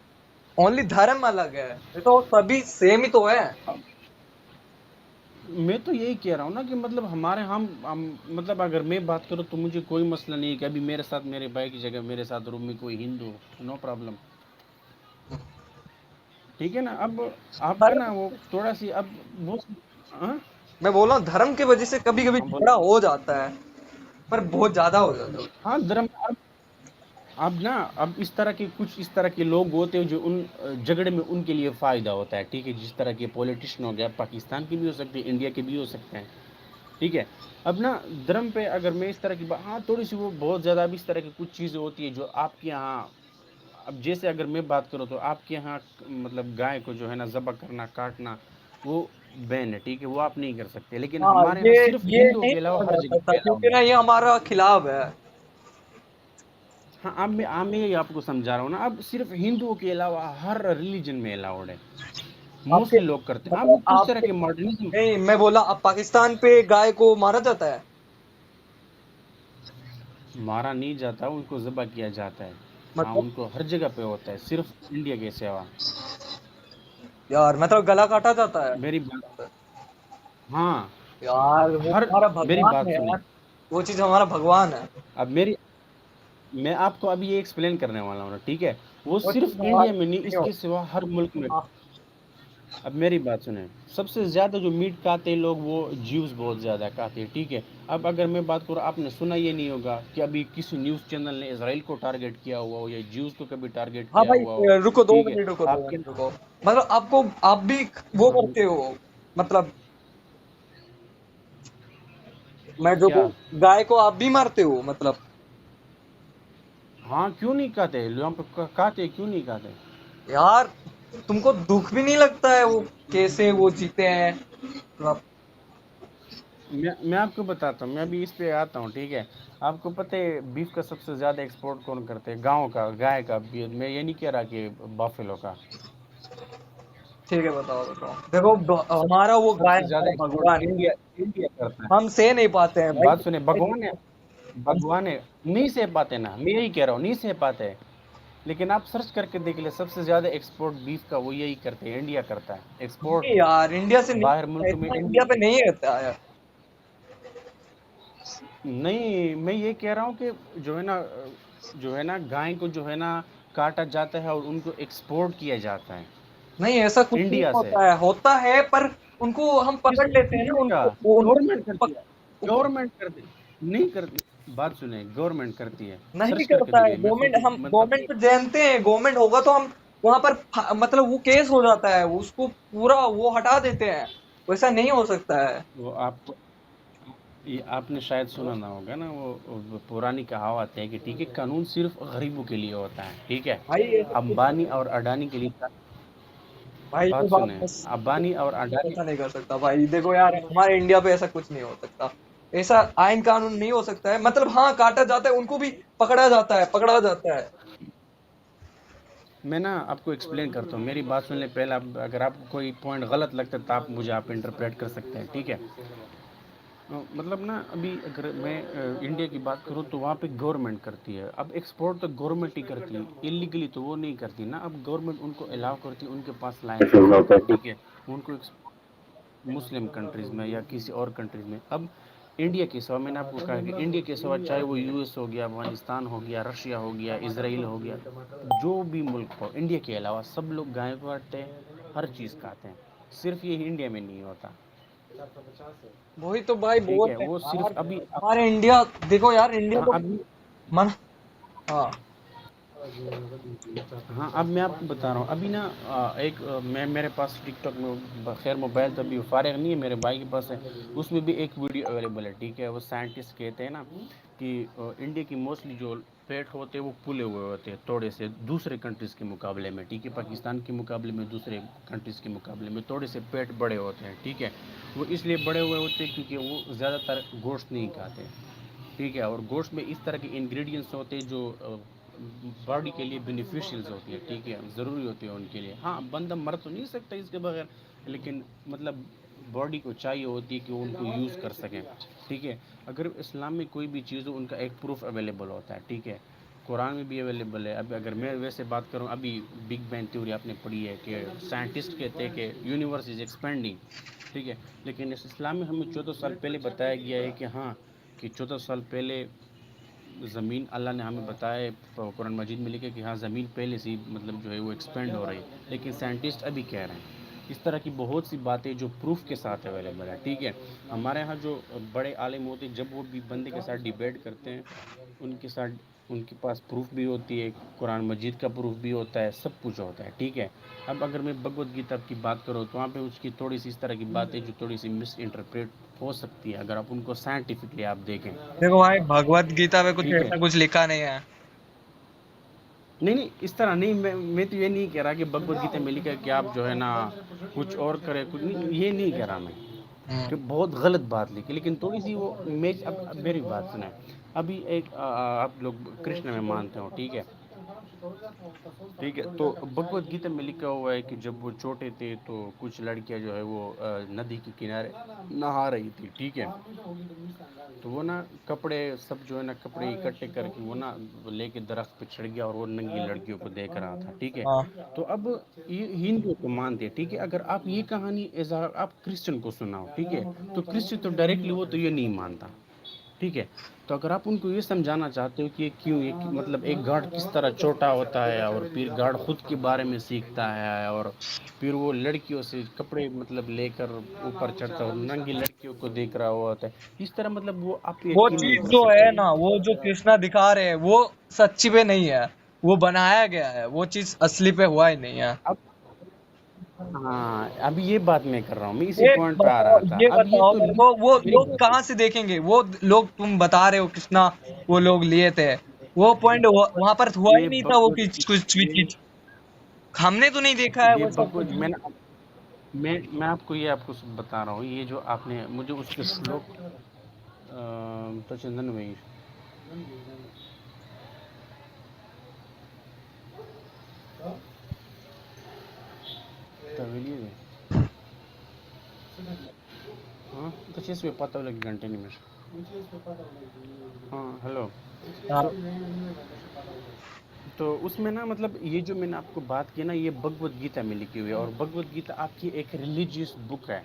ओनली धर्म अलग है, ये तो सभी सेम ही तो है। मैं तो यही कह रहा हूँ ना कि मतलब हमारे हम मतलब अगर मैं बात करूँ तो मुझे कोई मसला नहीं है कि अभी मेरे साथ, मेरे भाई की जगह मेरे साथ रूम में कोई हिंदू हो, नो प्रॉब्लम, ठीक है ना? अब आपका धर्म, ना वो थोड़ा सी अब वो, हाँ, मैं बोल रहा हूँ धर्म की वजह से कभी कभी हाँ, बोलो। झगड़ा हो जाता है, पर बहुत ज्यादा हो जाता है। हाँ, धर्म, अब ना, अब इस तरह के कुछ इस तरह के लोग होते हैं जो उन झगड़े में उनके लिए फ़ायदा होता है, ठीक है? जिस तरह के पॉलिटिशियन हो गया, पाकिस्तान के भी हो सकते हैं, इंडिया के भी हो सकते हैं, ठीक है? अब ना, धर्म पे अगर मैं इस तरह की बात, हाँ, थोड़ी सी वो बहुत ज़्यादा, अब इस तरह की कुछ चीज़ें होती है जो आपके यहाँ, अब जैसे अगर मैं बात करूँ तो आपके यहाँ मतलब गाय को जो है ना ज़बह करना, काटना, वो बैन है, ठीक है? वो आप नहीं कर सकते, लेकिन हाँ, हमारे यहाँ ये सिर्फ ये हिंदुओं नहीं के अलावा करा हर जा जगह सकता पे अलाउड क्योंकि है। ना ये हमारा खिलाफ है। हाँ, अब मैं यही आपको समझा रहा हूँ ना, अब सिर्फ हिंदुओं के अलावा हर रिलीजन में अलाउड है, आपके मोस्टली लोग करते हैं। अब वो मतलब कुछ तरह आपके के मॉडर्निज्म, नहीं, मैं बोला अब पाकिस्तान पे गाय को मारा जाता है। मारा नहीं जाता, उनको ज़बह किया जाता है। हाँ, मतलब उनको हर जगह पे होता है, सिर्फ इंडिया के सिवा। यार, मतलब गला काटा जाता है। मेरी बात, हाँ, यार वो हर, हमारा मेरी भगवान बात है सुनिए, यार, वो चीज हमारा भगवान है। अब मेरी, मैं आपको अभी ये एक्सप्लेन करने वाला हूँ ना, ठीक है? वो वो चीज सिर्फ हमारे इंडिया में नहीं, नहीं इसके होता। सिवा हर मुल्क में। हाँ, अब मेरी बात सुने, सबसे ज़्यादा जो मीट खाते हैं लोग, वो ज्यूज़ बहुत ज़्यादा खाते हैं, ठीक है? अब अगर मैं बात करूँ, आपने सुना ये नहीं होगा कि अभी किसी न्यूज़ चैनल ने इसराइल को टारगेट किया हुआ हो, या ज्यूज़ को कभी टारगेट हाँ किया भाई, हुआ हो, रुको दो ठीक है? मिनट, रुको दो आपके, मिनट, रुको। मतलब आपको, आप भी वो हाँ, करते हो, मतलब मैं जो क्या? गाय को आप भी मारते हो मतलब। हाँ, क्यों नहीं खाते लोग? खाते, क्यों नहीं खाते? यार, तुमको दुख भी नहीं लगता है वो कैसे वो जीते हैं मतलब। मैं आपको बताता हूँ, मैं अभी इस पे आता हूँ, ठीक है? आपको पता है बीफ का सबसे ज़्यादा एक्सपोर्ट कौन करते हैं? गाँव का, गाय का। मैं ये नहीं कह रहा कि बफेलो का। ठीक है, बताओ बताओ। देखो, सब हमारा वो गाय सबसे ज़्यादा हमारा एक्सपोर्ट भगवान है। इंडिया, इंडिया करता है। हम सह नहीं पाते हैं भाई। बात सुने, भगवान है, हम भगवान है, नहीं सह पाते ना, मैं यही कह रहा हूँ, नहीं सह पाते। लेकिन आप सर्च करके देख ले, सबसे ज़्यादा एक्सपोर्ट बीफ का वो यही करते हैं, इंडिया करता है एक्सपोर्ट। नहीं यार, इंडिया से नहीं बाहर होता है, मुल्क में इतना इंडिया पे इंडिया, नहीं रहता है। नहीं, मैं ये कह रहा हूँ कि जो है ना, जो है ना, गाय को जो है ना काटा जाता है और उनको एक्सपोर्ट किया जाता है नहीं, ऐसा कुछ नहीं इंडिया से। होता है पर उनको हम पकड़ किसने लेते हैं नहीं ना, किया? उनको वो उनको गवर्नमेंट करती पक, है, गवर्नमेंट करती, नहीं करती। बात सुने, गवर्नमेंट करती है, नहीं सर्च करके करता है देखिए, मैं गवर्नमेंट। खुद हम मतलब गवर्नमेंट पे जानते हैं, गवर्नमेंट होगा तो हम वहां पर मतलब वो केस हो जाता है, उसको पूरा वो हटा देते हैं। वैसा नहीं हो सकता है। वो आपको, ये आपने शायद सुना ना होगा ना, वो पुरानी कहावत है कि ठीक है, कानून सिर्फ गरीबों के लिए होता है, ठीक है? भाई ऐसा कुछ अंबानी और अडानी के लिए भाई ये बात बात सुने, बस, अंबानी और अडानी, ऐसा नहीं कर सकता भाई। देखो यार, हमारे इंडिया पे ऐसा कुछ नहीं हो सकता। ऐसा आयन कानून नहीं हो सकता है, मतलब हाँ, काटा जाता है, उनको भी पकड़ा जाता है। मैं ना आपको एक्सप्लेन करता हूँ, मेरी बात सुन ले पहले। आप, अगर आपको कोई पॉइंट गलत लगता है तो आप मुझे, आप इंटरप्रेट कर सकते हैं, ठीक है? मतलब ना, अभी अगर मैं इंडिया की बात करूँ तो वहाँ पे गवर्नमेंट करती है। अब एक्सपोर्ट तो गवर्नमेंट ही करती है, इलीगली तो वो नहीं करती ना। अब गवर्नमेंट उनको अलाउ करती है, उनके पास लाइसेंस होता है, ठीक है? उनको मुस्लिम कंट्रीज़ में या किसी और कंट्रीज़ में। अब इंडिया के सिवा, मैंने आपको कहा कि इंडिया के सिवा चाहे वो यूएस हो गया, अफगानिस्तान हो गया, रशिया हो गया, इसराइल हो गया, जो भी मुल्क हो, इंडिया के अलावा सब लोग गाय को काटते हैं, हर चीज़ खाते हैं, सिर्फ ये इंडिया में नहीं होता, वही तो भाई ठीक बोल है। रहे वो हैं यार। सिर्फ अभी हमारे इंडिया देखो यार, इंडिया हाँ को अभी मन। हाँ। हाँ, अब मैं आपको बता रहा हूँ अभी ना मैं मेरे पास टिकटॉक में खैर मोबाइल तो अभी फारिग नहीं है, मेरे भाई के पास है। उसमें भी एक वीडियो अवेलेबल है, ठीक है। वो साइंटिस्ट कहते हैं ना कि इंडिया की मोस्टली जो पेट होते हैं वो फूले हुए होते हैं थोड़े से दूसरे कंट्रीज़ के मुकाबले में, ठीक है। पाकिस्तान के मुकाबले में, दूसरे कंट्रीज़ के मुकाबले में थोड़े से पेट बड़े होते हैं, ठीक है। वो इसलिए बड़े हुए होते हैं क्योंकि वो ज़्यादातर गोश्त नहीं खाते, ठीक है। और गोश्त में इस तरह के इंग्रेडिएंट्स होते हैं जो बॉडी के लिए बेनिफिशियल्स होती है, ठीक है, ज़रूरी होती है उनके लिए। हाँ, बंदा मर तो नहीं सकता इसके बगैर, लेकिन मतलब बॉडी को चाहिए होती है कि वो उनको यूज़ कर सकें, ठीक है। अगर इस्लाम में कोई भी चीज़ हो उनका एक प्रूफ अवेलेबल होता है, ठीक है। कुरान में भी अवेलेबल है। अब अगर मैं वैसे बात करूँ, अभी बिग बैंग थ्योरी आपने पढ़ी है कि साइंटिस्ट कहते हैं कि यूनिवर्स इज़ एक्सपेंडिंग, ठीक है। लेकिन इस इस्लाम में हमें 14 साल पहले बताया गया है कि हाँ, कि 14 साल पहले ज़मीन, अल्लाह ने हमें बताया है, कुरान मजीद में लिखे कि हाँ ज़मीन पहले से ही मतलब जो है वो एक्सपेंड हो रही है। लेकिन साइंटिस्ट अभी कह रहे हैं इस तरह की बहुत सी बातें जो प्रूफ के साथ अवेलेबल है, ठीक है। हमारे यहाँ जो बड़े आलिम होते हैं, जब वो भी बंदे के साथ डिबेट करते हैं, उनके साथ उनके पास प्रूफ भी होती है, कुरान मजीद का प्रूफ भी होता है, सब कुछ होता है, ठीक है। अब अगर मैं भगवत गीता की बात करूँ तो वहाँ पे उसकी थोड़ी सी इस तरह की बातें जो थोड़ी सी मिस इंटरप्रेट हो सकती है, अगर आप उनको साइंटिफिकली आप देखें, देखो भाई, भगवत गीता में कुछ ठीक है। ऐसा कुछ लिखा नहीं है। नहीं नहीं, इस तरह नहीं, मैं तो ये नहीं कह रहा कि भगवत गीता में लिखा है कि आप जो है ना कुछ और करें, कुछ नहीं, ये नहीं कह रहा मैं हम्म। कि बहुत गलत बात लिखी, लेकिन थोड़ी सी वो अब मेरी बात सुने। अभी एक आप लोग कृष्ण में मानते हो, ठीक है, ठीक है। तो भगवत गीता में लिखा हुआ है कि जब वो छोटे थे तो कुछ लड़कियां जो है वो नदी के किनारे नहा रही थी, ठीक है। तो वो ना कपड़े सब जो है ना कपड़े इकट्ठे करके वो ना लेके दरख्त पे चढ़ गया और वो नंगी लड़कियों को देख रहा था, ठीक है। हाँ। तो अब ये हिंदुओं को मानते हैं, ठीक है। अगर आप ये कहानी एज आप क्रिश्चियन को सुनाओ, ठीक है, तो क्रिश्चियन तो डायरेक्टली वो तो ये नहीं मानता, ठीक है। तो अगर आप उनको ये समझाना चाहते हो कि ये क्यों, ये मतलब एक गार्ड किस तरह छोटा होता है और फिर गार्ड खुद के बारे में सीखता है और फिर वो लड़कियों से कपड़े मतलब लेकर ऊपर चढ़ता है और नंगी लड़कियों को देख रहा हुआ होता है, इस तरह मतलब वो आप वो यकीन नहीं चीज कर जो है ना, वो जो सकते। कृष्णा दिखा रहे हैं, वो सच्ची पे नहीं है। वो बनाया गया है, वो चीज असली पे हुआ ही नहीं है। अब हाँ, अभी ये बात मैं कर रहा हूँ, मैं इसी एक पॉइंट पे आ बताओ, रहा था। ये अब ये बताओ तो मेरे को, वो मेरी लोग बात कहाँ से देखेंगे? वो लोग तुम बता रहे हो कृष्णा, वो लोग लिए थे, वो पॉइंट वहां पर हुआ ही ये नहीं था, वो भगवत कुछ भी चीज हमने तो नहीं देखा है ये वो सब भगवत कुछ। मैं आपको ये आपको बता रहा हूँ, ये जो आपने मुझे उसके श्लोक तो चंदन भाई तवेली हाँ तो चीज़ पे पता लगे घंटे निमिष हाँ हेलो। हाँ। तो उसमें ना मतलब ये जो मैंने आपको बात की ना, ये भगवत गीता में लिखी हुई है और भगवत गीता आपकी एक रिलीजियस बुक है,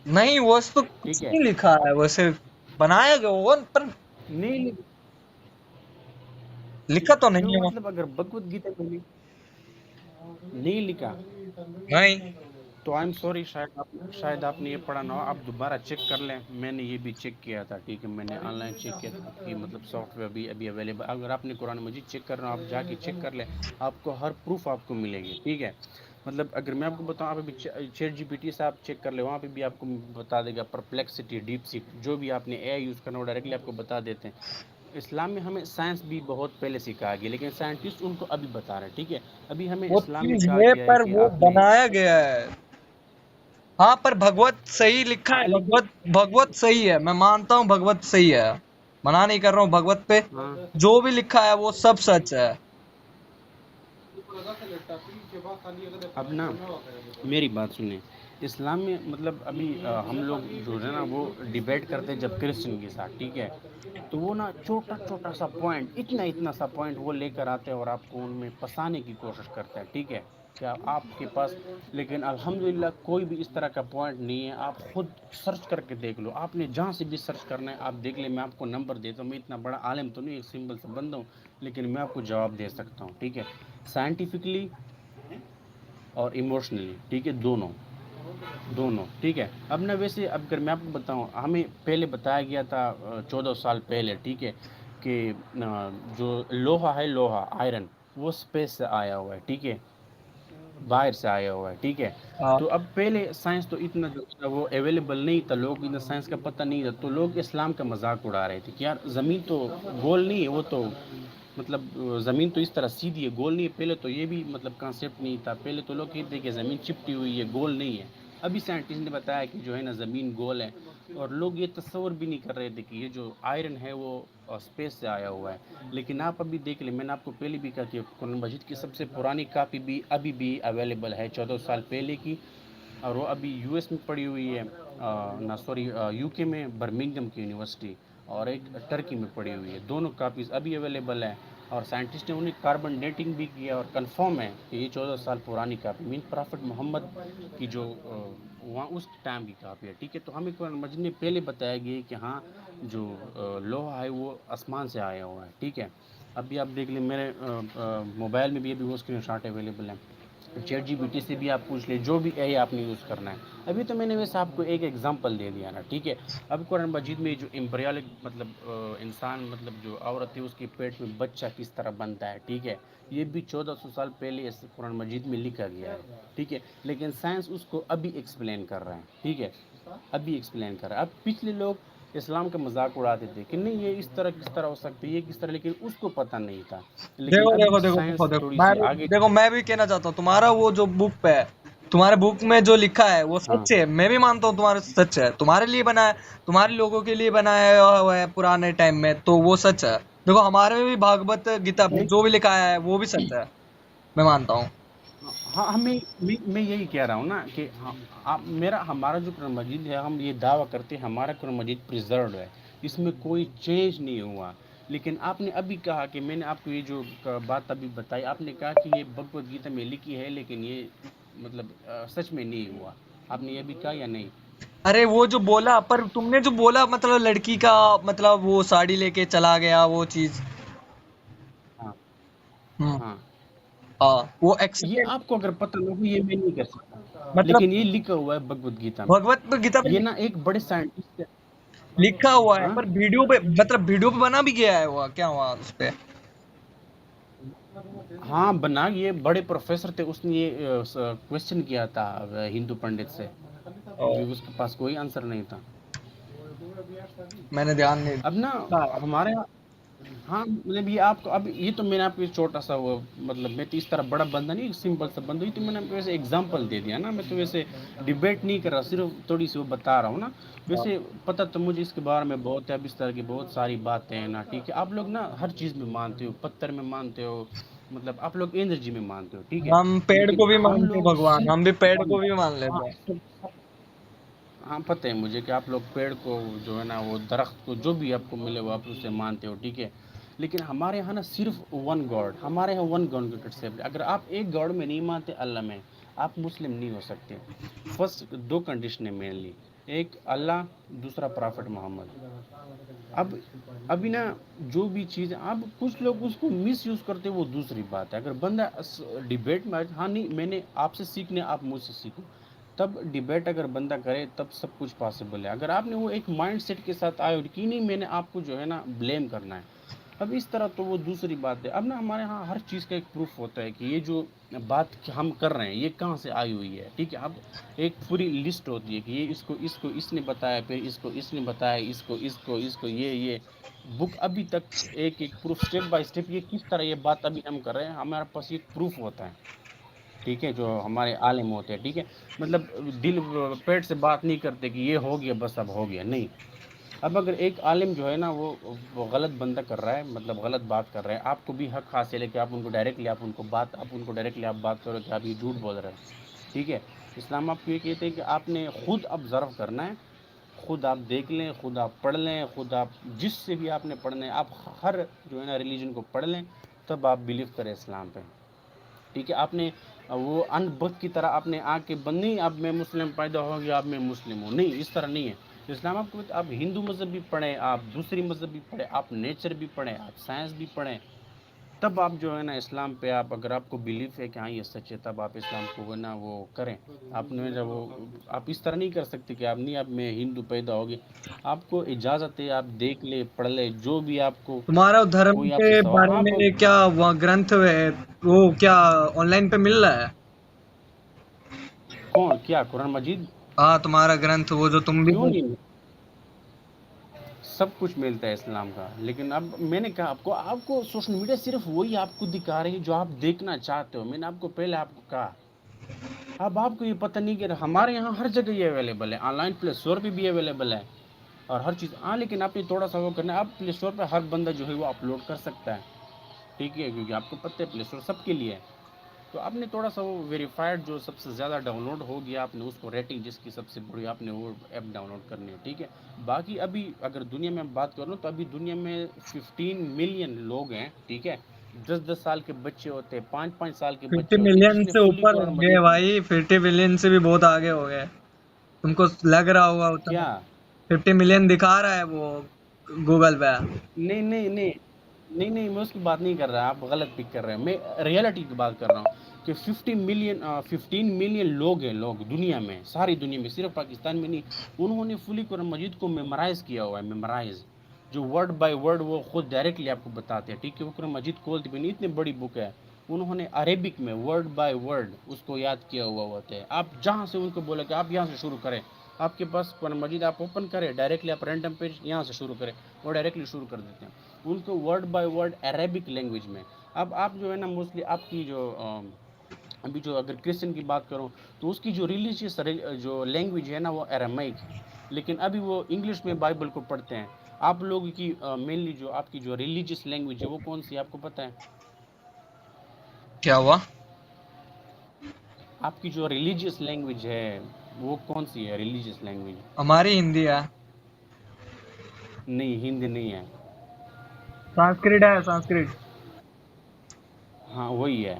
नहीं, वो तो कुछ ठीक है। नहीं लिखा है, वो सिर्फ बनाया गया वो, पर नहीं लिखा तो क्यों, नहीं है वो। मतलब अगर भगवत गीता में नहीं लिखा नहीं। तो आई एम सॉरी, शायद आपने ये पढ़ा ना हो, आप दोबारा चेक कर लें। मैंने ये भी चेक किया था, ठीक है, मैंने ऑनलाइन चेक किया था कि मतलब सॉफ्टवेयर भी अभी अवेलेबल। अगर आपने कुरान मजीद चेक कर रहे हो, आप जाके चेक कर लें, आपको हर प्रूफ आपको मिलेगी, ठीक है। मतलब अगर मैं आपको बताऊं, आप अभी चैट जीपीटी से आप चेक कर ले, वहाँ पे भी आपको बता देगा। परप्लेक्सिटी, डीप सीक, जो भी आपने एआई यूज़ करना, वो डायरेक्टली आपको बता देते हैं। इस्लाम में हमें साइंस भी बहुत पहले सिखाया गया, लेकिन साइंटिस्ट उनको अभी बता रहे हैं, ठीक है। अभी हमें वो इस्लाम में चीज कहा है, गया है पर कि वो आपने बनाया गया है। हाँ, पर भगवत सही लिखा है, हाँ लेकिन भगवत भगवत सही है, मैं मानता हूँ भगवत सही है। मना नहीं कर रहा हूँ भगवत पे, हाँ जो भी लिखा है वो सब सच है। अब ना मेरी बात सुने। इस्लाम में मतलब अभी हम लोग जो है ना वो डिबेट करते हैं जब क्रिश्चियन के साथ, ठीक है। तो वो ना छोटा छोटा सा पॉइंट, इतना इतना सा पॉइंट वो लेकर आते हैं और आपको उनमें फंसाने की कोशिश करते हैं, ठीक है। क्या आपके पास, लेकिन अल्हम्दुलिल्लाह कोई भी इस तरह का पॉइंट नहीं है। आप खुद सर्च करके देख लो, आपने जहाँ से भी सर्च करना है आप देख ले। मैं आपको नंबर देता हूँ, मैं इतना बड़ा आलिम तो नहीं, एक सिंपल सा बंदा हूँ, लेकिन मैं आपको जवाब दे सकता हूँ, ठीक है। साइंटिफिकली और इमोशनली, ठीक है, दोनों, दोनों, ठीक है। अब ना वैसे अब अगर मैं आपको बताऊँ, हमें पहले बताया गया था 14 साल पहले, ठीक है, कि जो लोहा है, लोहा आयरन, वो स्पेस से आया हुआ है, ठीक है, बाहर से आया हुआ है, ठीक है। हाँ। तो अब पहले साइंस तो इतना जो था वो अवेलेबल नहीं था, लोग इतना साइंस का पता नहीं था, तो लोग इस्लाम का मजाक उड़ा रहे थे कि यार ज़मीन तो गोल नहीं है, वो तो मतलब ज़मीन तो इस तरह सीधी है, गोल नहीं है। पहले तो ये भी मतलब कॉन्सेप्ट नहीं था, पहले तो लोग कहते थे कि ज़मीन चिपटी हुई है, गोल नहीं है। अभी साइंटिस्ट ने बताया कि जो है ना ज़मीन गोल है, और लोग ये तस्वर भी नहीं कर रहे थे कि ये जो आयरन है वो स्पेस से आया हुआ है। लेकिन आप अभी देख लें, मैंने आपको पहले भी कहा कि कुरान मजीद की सबसे पुरानी कापी भी अभी भी अवेलेबल है 14 साल पहले की, और वो अभी यूएस में पड़ी हुई है, ना सॉरी यूके में बर्मिंघम की यूनिवर्सिटी, और एक टर्की में पड़ी हुई है। दोनों कापीज़ अभी अवेलेबल है, और साइंटिस्ट ने उन्हें कार्बन डेटिंग भी किया, और कंफर्म है कि ये 14 साल पुरानी कापी मीन प्रॉफिट मोहम्मद की जो वहाँ उस टाइम की कापी है, ठीक है। तो हमें कुरान मजीद में पहले बताया गया है कि हाँ, जो लोहा है वो आसमान से आया हुआ है, ठीक है। अभी आप देख लें, मेरे मोबाइल में भी अभी वो स्क्रीन शॉट अवेलेबल है। चैट जीपीटी से भी आप पूछ ले, जो भी एआई आपने यूज़ करना है। अभी तो मैंने वैसे आपको एक एग्जांपल दे दिया ना, ठीक है। अब कुरान मजीद में जो एम्ब्रियोनिक मतलब इंसान मतलब जो औरत है उसके पेट में बच्चा किस तरह बनता है, ठीक है, ये भी 1400 साल पहले इस कुरान मजीद में लिखा गया है, ठीक है। लेकिन साइंस उसको अभी एक्सप्लेन कर रहा है, ठीक है, अभी एक्सप्लेन कर रहा है। अब पिछले लोग इस्लाम का मजाक उड़ाते थे कि नहीं ये इस तरह किस तरह हो सकती है, ये किस तरह, लेकिन उसको पता नहीं था। लेकिन देखो अभी देखो देखो देखो साइंस देखो थोड़ी सी आगे। मैं भी कहना चाहता हूँ, तुम्हारा वो जो बुक पे है, तुम्हारे बुक में जो लिखा है वो हाँ सच है, मैं भी मानता हूँ तुम्हारा सच है, तुम्हारे लिए बना है, तुम्हारे लोगों के लिए बनाया हुआ है पुराने टाइम में, तो वो सच है। देखो हमारे में भी भागवत गीता में नहीं, जो भी लिखा है वो भी सच है, मैं मानता हूँ। हाँ, मैं यही कह रहा हूँ ना कि हाँ, आप मेरा हमारा जो कुरान मजीद है, हम ये दावा करते हैं हमारा कुरान मजीद प्रिजर्व्ड है, इसमें कोई चेंज नहीं हुआ। लेकिन आपने अभी कहा कि मैंने आपको ये जो बात अभी बताई, आपने कहा कि ये भगवत गीता में लिखी है, लेकिन ये मतलब सच में नहीं हुआ। आपने ये भी कहा या नहीं? अरे वो जो बोला, पर तुमने जो बोला मतलब लड़की का, मतलब वो साड़ी लेके चला गया वो चीज। हाँ, हम्म। हाँ। हाँ वो ये एक्सीडेंट। आपको अगर पता ना हो ये मैं नहीं कर सकता, मतलब लेकिन ये लिखा हुआ है भगवत गीता में। भगवत गीता ये पे ना एक बड़े साइंटिस्ट है। लिखा हुआ है, हाँ, पर वीडियो पे मतलब वीडियो पे बना भी गया है, हुआ क्या हुआ उस पे। हाँ, बना, ये बड़े प्रोफ़ेसर थे, उसने ये क्वेश्चन किया था हिंदू पंडित से, ओ, जो उसके पास कोई आंसर नहीं था। मैंने ध्यान नहीं अब ना दिया। हमारे यहाँ, हाँ, मतलब ये आपको अब ये तो मैंने आपको छोटा-सा वो मतलब मैं तो इस तरह बड़ा बंदा नहीं, सिंपल सा बंदा, ये तो मैंने आपको वैसे एग्ज़ाम्पल दे दिया ना, मैं तो वैसे डिबेट नहीं कर रहा, सिर्फ़ थोड़ी-सी वो बता रहा हूँ ना। हाँ। वैसे पता तो मुझे इसके बारे में बहुत है, अब इस तरह की बहुत सारी बातें हैं ना, ठीक है। आप लोग ना हर चीज़ में मानते हो, पत्थर में मानते हो, मतलब आप लोग एनर्जी में मानते हो, ठीक है। हम पेड़ लेकिन को भी हम मानते लोग भगवान, हम भी सिर्फ़ पेड़ वन को भी गॉड। मान हाँ, लेते हैं। सब हाँ, पता है मुझे कि आप लोग पेड़ को जो है ना वो दरख्त को जो भी आपको मिले वो आप उसे मानते हो, ठीक है। लेकिन हमारे यहाँ ना सिर्फ वन गॉड, हमारे यहाँ वन गॉड का कंसेप्ट। अगर आप एक गॉड में नहीं मानते, अल्लाह में, आप मुस्लिम नहीं हो सकते। फर्स्ट दो कंडीशन है मेनली, एक अल्लाह, दूसरा प्रॉफिट मोहम्मद। अब अभी ना जो भी चीज़ अब कुछ लोग उसको मिस यूज़ करते हैं, वो दूसरी बात है। अगर बंदा डिबेट में हाँ नहीं मैंने आपसे सीखने, आप मुझसे सीखो, तब डिबेट अगर बंदा करे तब सब कुछ पॉसिबल है। अगर आपने वो एक माइंडसेट के साथ आए हो कि नहीं मैंने आपको जो है ना ब्लेम करना है, अब इस तरह तो वो दूसरी बात है। अब ना हमारे यहाँ हर चीज़ का एक प्रूफ होता है कि ये जो बात हम कर रहे हैं ये कहाँ से आई हुई है, ठीक है। अब एक पूरी लिस्ट होती है कि ये इसको इसको इसने बताया, फिर इसको इसने बताया, इसको इसको इसको ये बुक अभी तक एक एक प्रूफ स्टेप बाय स्टेप ये किस तरह ये बात अभी हम कर रहे हैं, हमारे पास एक प्रूफ होता है, ठीक है, जो हमारे आलिम होते हैं, ठीक है। मतलब दिल पेट से बात नहीं करते कि ये हो गया बस अब हो गया, नहीं। अब अगर एक आलिम जो है ना वो गलत बंदा कर रहा है, मतलब गलत बात कर रहा है, आपको भी हक हासिल है कि आप उनको डायरेक्टली आप बात करो कि आप ये झूठ बोल रहे हैं, ठीक है। इस्लाम आपको ये कहते हैं कि आपने खुद ऑब्जर्व करना है, खुद आप देख लें, खुद आप पढ़ लें, खुद आप जिससे भी आपने पढ़ना है, आप हर जो है ना रिलीजन को पढ़ लें, तब आप बिलीव करें इस्लाम पे, ठीक है। आपने वो अनबक की तरह आपने आँखें बंद नहीं, अब मैं मुस्लिम पैदा हो गया, अब मैं मुस्लिम हूँ, नहीं, इस तरह नहीं है। इस्लाम आपको आप हिंदू मज़हब भी पढ़ें, आप दूसरी मज़हब भी पढ़ें, आप नेचर भी पढ़ें, आप साइंस भी पढ़ें, तब आप जो है ना इस्लाम पे, आप अगर आपको बिलीफ है कि हाँ ये सच है, तब आप इस्लाम को वो ना वो करें। आपने जब वो, आप इस तरह नहीं कर सकते कि आप नहीं, आप में हिंदू पैदा होगी। आपको इजाज़त है, आप देख ले, पढ़ ले, जो भी आपको तुम्हारा धर्म कोई आपसे के सवाल, बारे हाँ में क्या वह ग्रंथ है, वो क्या ऑनलाइन पे मिल रहा है? कौन क्या कुरान मजीद? हाँ, तुम्हारा ग्रंथ वो जो तुम भी क्यों बोल। नहीं, सब कुछ मिलता है इस्लाम का। लेकिन अब मैंने कहा आपको, आपको सोशल मीडिया सिर्फ वही आपको दिखा रही है जो आप देखना चाहते हो। मैंने आपको पहले आपको कहा, अब आपको ये पता नहीं कि हमारे यहाँ हर जगह ये अवेलेबल है, ऑनलाइन प्ले स्टोर पे भी अवेलेबल है और हर चीज़। हाँ, लेकिन आपने थोड़ा सा वो करना है, आप प्ले स्टोर पर हर बंदा जो है वो अपलोड कर सकता है, ठीक है, क्योंकि आपको पता है प्ले स्टोर सबके लिए है। तो आपने थोड़ा सा वो वेरीफाइड जो सबसे ज़्यादा डाउनलोड हो गया, आपने उसको रेटिंग जिसकी सबसे बड़ी, आपने वो ऐप डाउनलोड करनी है, ठीक है। बाकी अभी अगर दुनिया में बात करूँ तो अभी दुनिया में 15 मिलियन लोग हैं, ठीक है। 10-10 साल के बच्चे होते हैं, 5-5 साल के 50 बच्चे होते हैं, मिलियन जिसने से फुल्ली ऊपर हो कुरान गए मजीद भाई, 50 मिलियन से भी बहुत आगे हो गए। तुमको लग रहा होगा उतना। क्या। 50 मिलियन दिखा रहा है वो गूगल पे। नहीं नहीं नहीं नहीं नहीं, मैं उसकी बात नहीं कर रहा, आप गलत पिक कर रहे हैं। मैं रियलिटी की बात कर रहा हूँ कि 15 मिलियन लोग हैं, लोग दुनिया में, सारी दुनिया में, सिर्फ पाकिस्तान में नहीं। उन्होंने फुली कुरान मजीद को मेमोराइज किया हुआ है, मेमोराइज, जो वर्ड बाय वर्ड वो खुद डायरेक्टली आपको बताते हैं, ठीक है। वो कुरान मजीद खोलते भी नहीं, इतनी बड़ी बुक है। उन्होंने अरेबिक में वर्ड बाय वर्ड उसको याद किया हुआ होता है। आप जहाँ से उनको बोला कि आप यहाँ से शुरू करें, आपके पास कुरान मजीद आप ओपन करें डायरेक्टली, आप रैंडम पेज यहाँ से शुरू करें, वो डायरेक्टली शुरू कर देते हैं उनको word by word Arabic language में। अब आप जो है ना मोस्टली आपकी जो अभी जो अगर क्रिश्चियन की बात करूं तो उसकी जो रिलीजियस जो लैंग्वेज है ना वो अरामाइक है। लेकिन अभी वो इंग्लिश में बाइबल को पढ़ते हैं। आप लोगों की मेनली जो आपकी जो रिलीजियस लैंग्वेज है वो कौन सी है, आपको पता है? क्या हुआ? आपकी जो रिलीजियस लैंग्वेज है वो कौन सी है, रिलीजियस लैंग्वेज? हमारी हिंदी है। नहीं, हिंदी नहीं है। संस्कृत है, संस्कृत। हाँ वही है।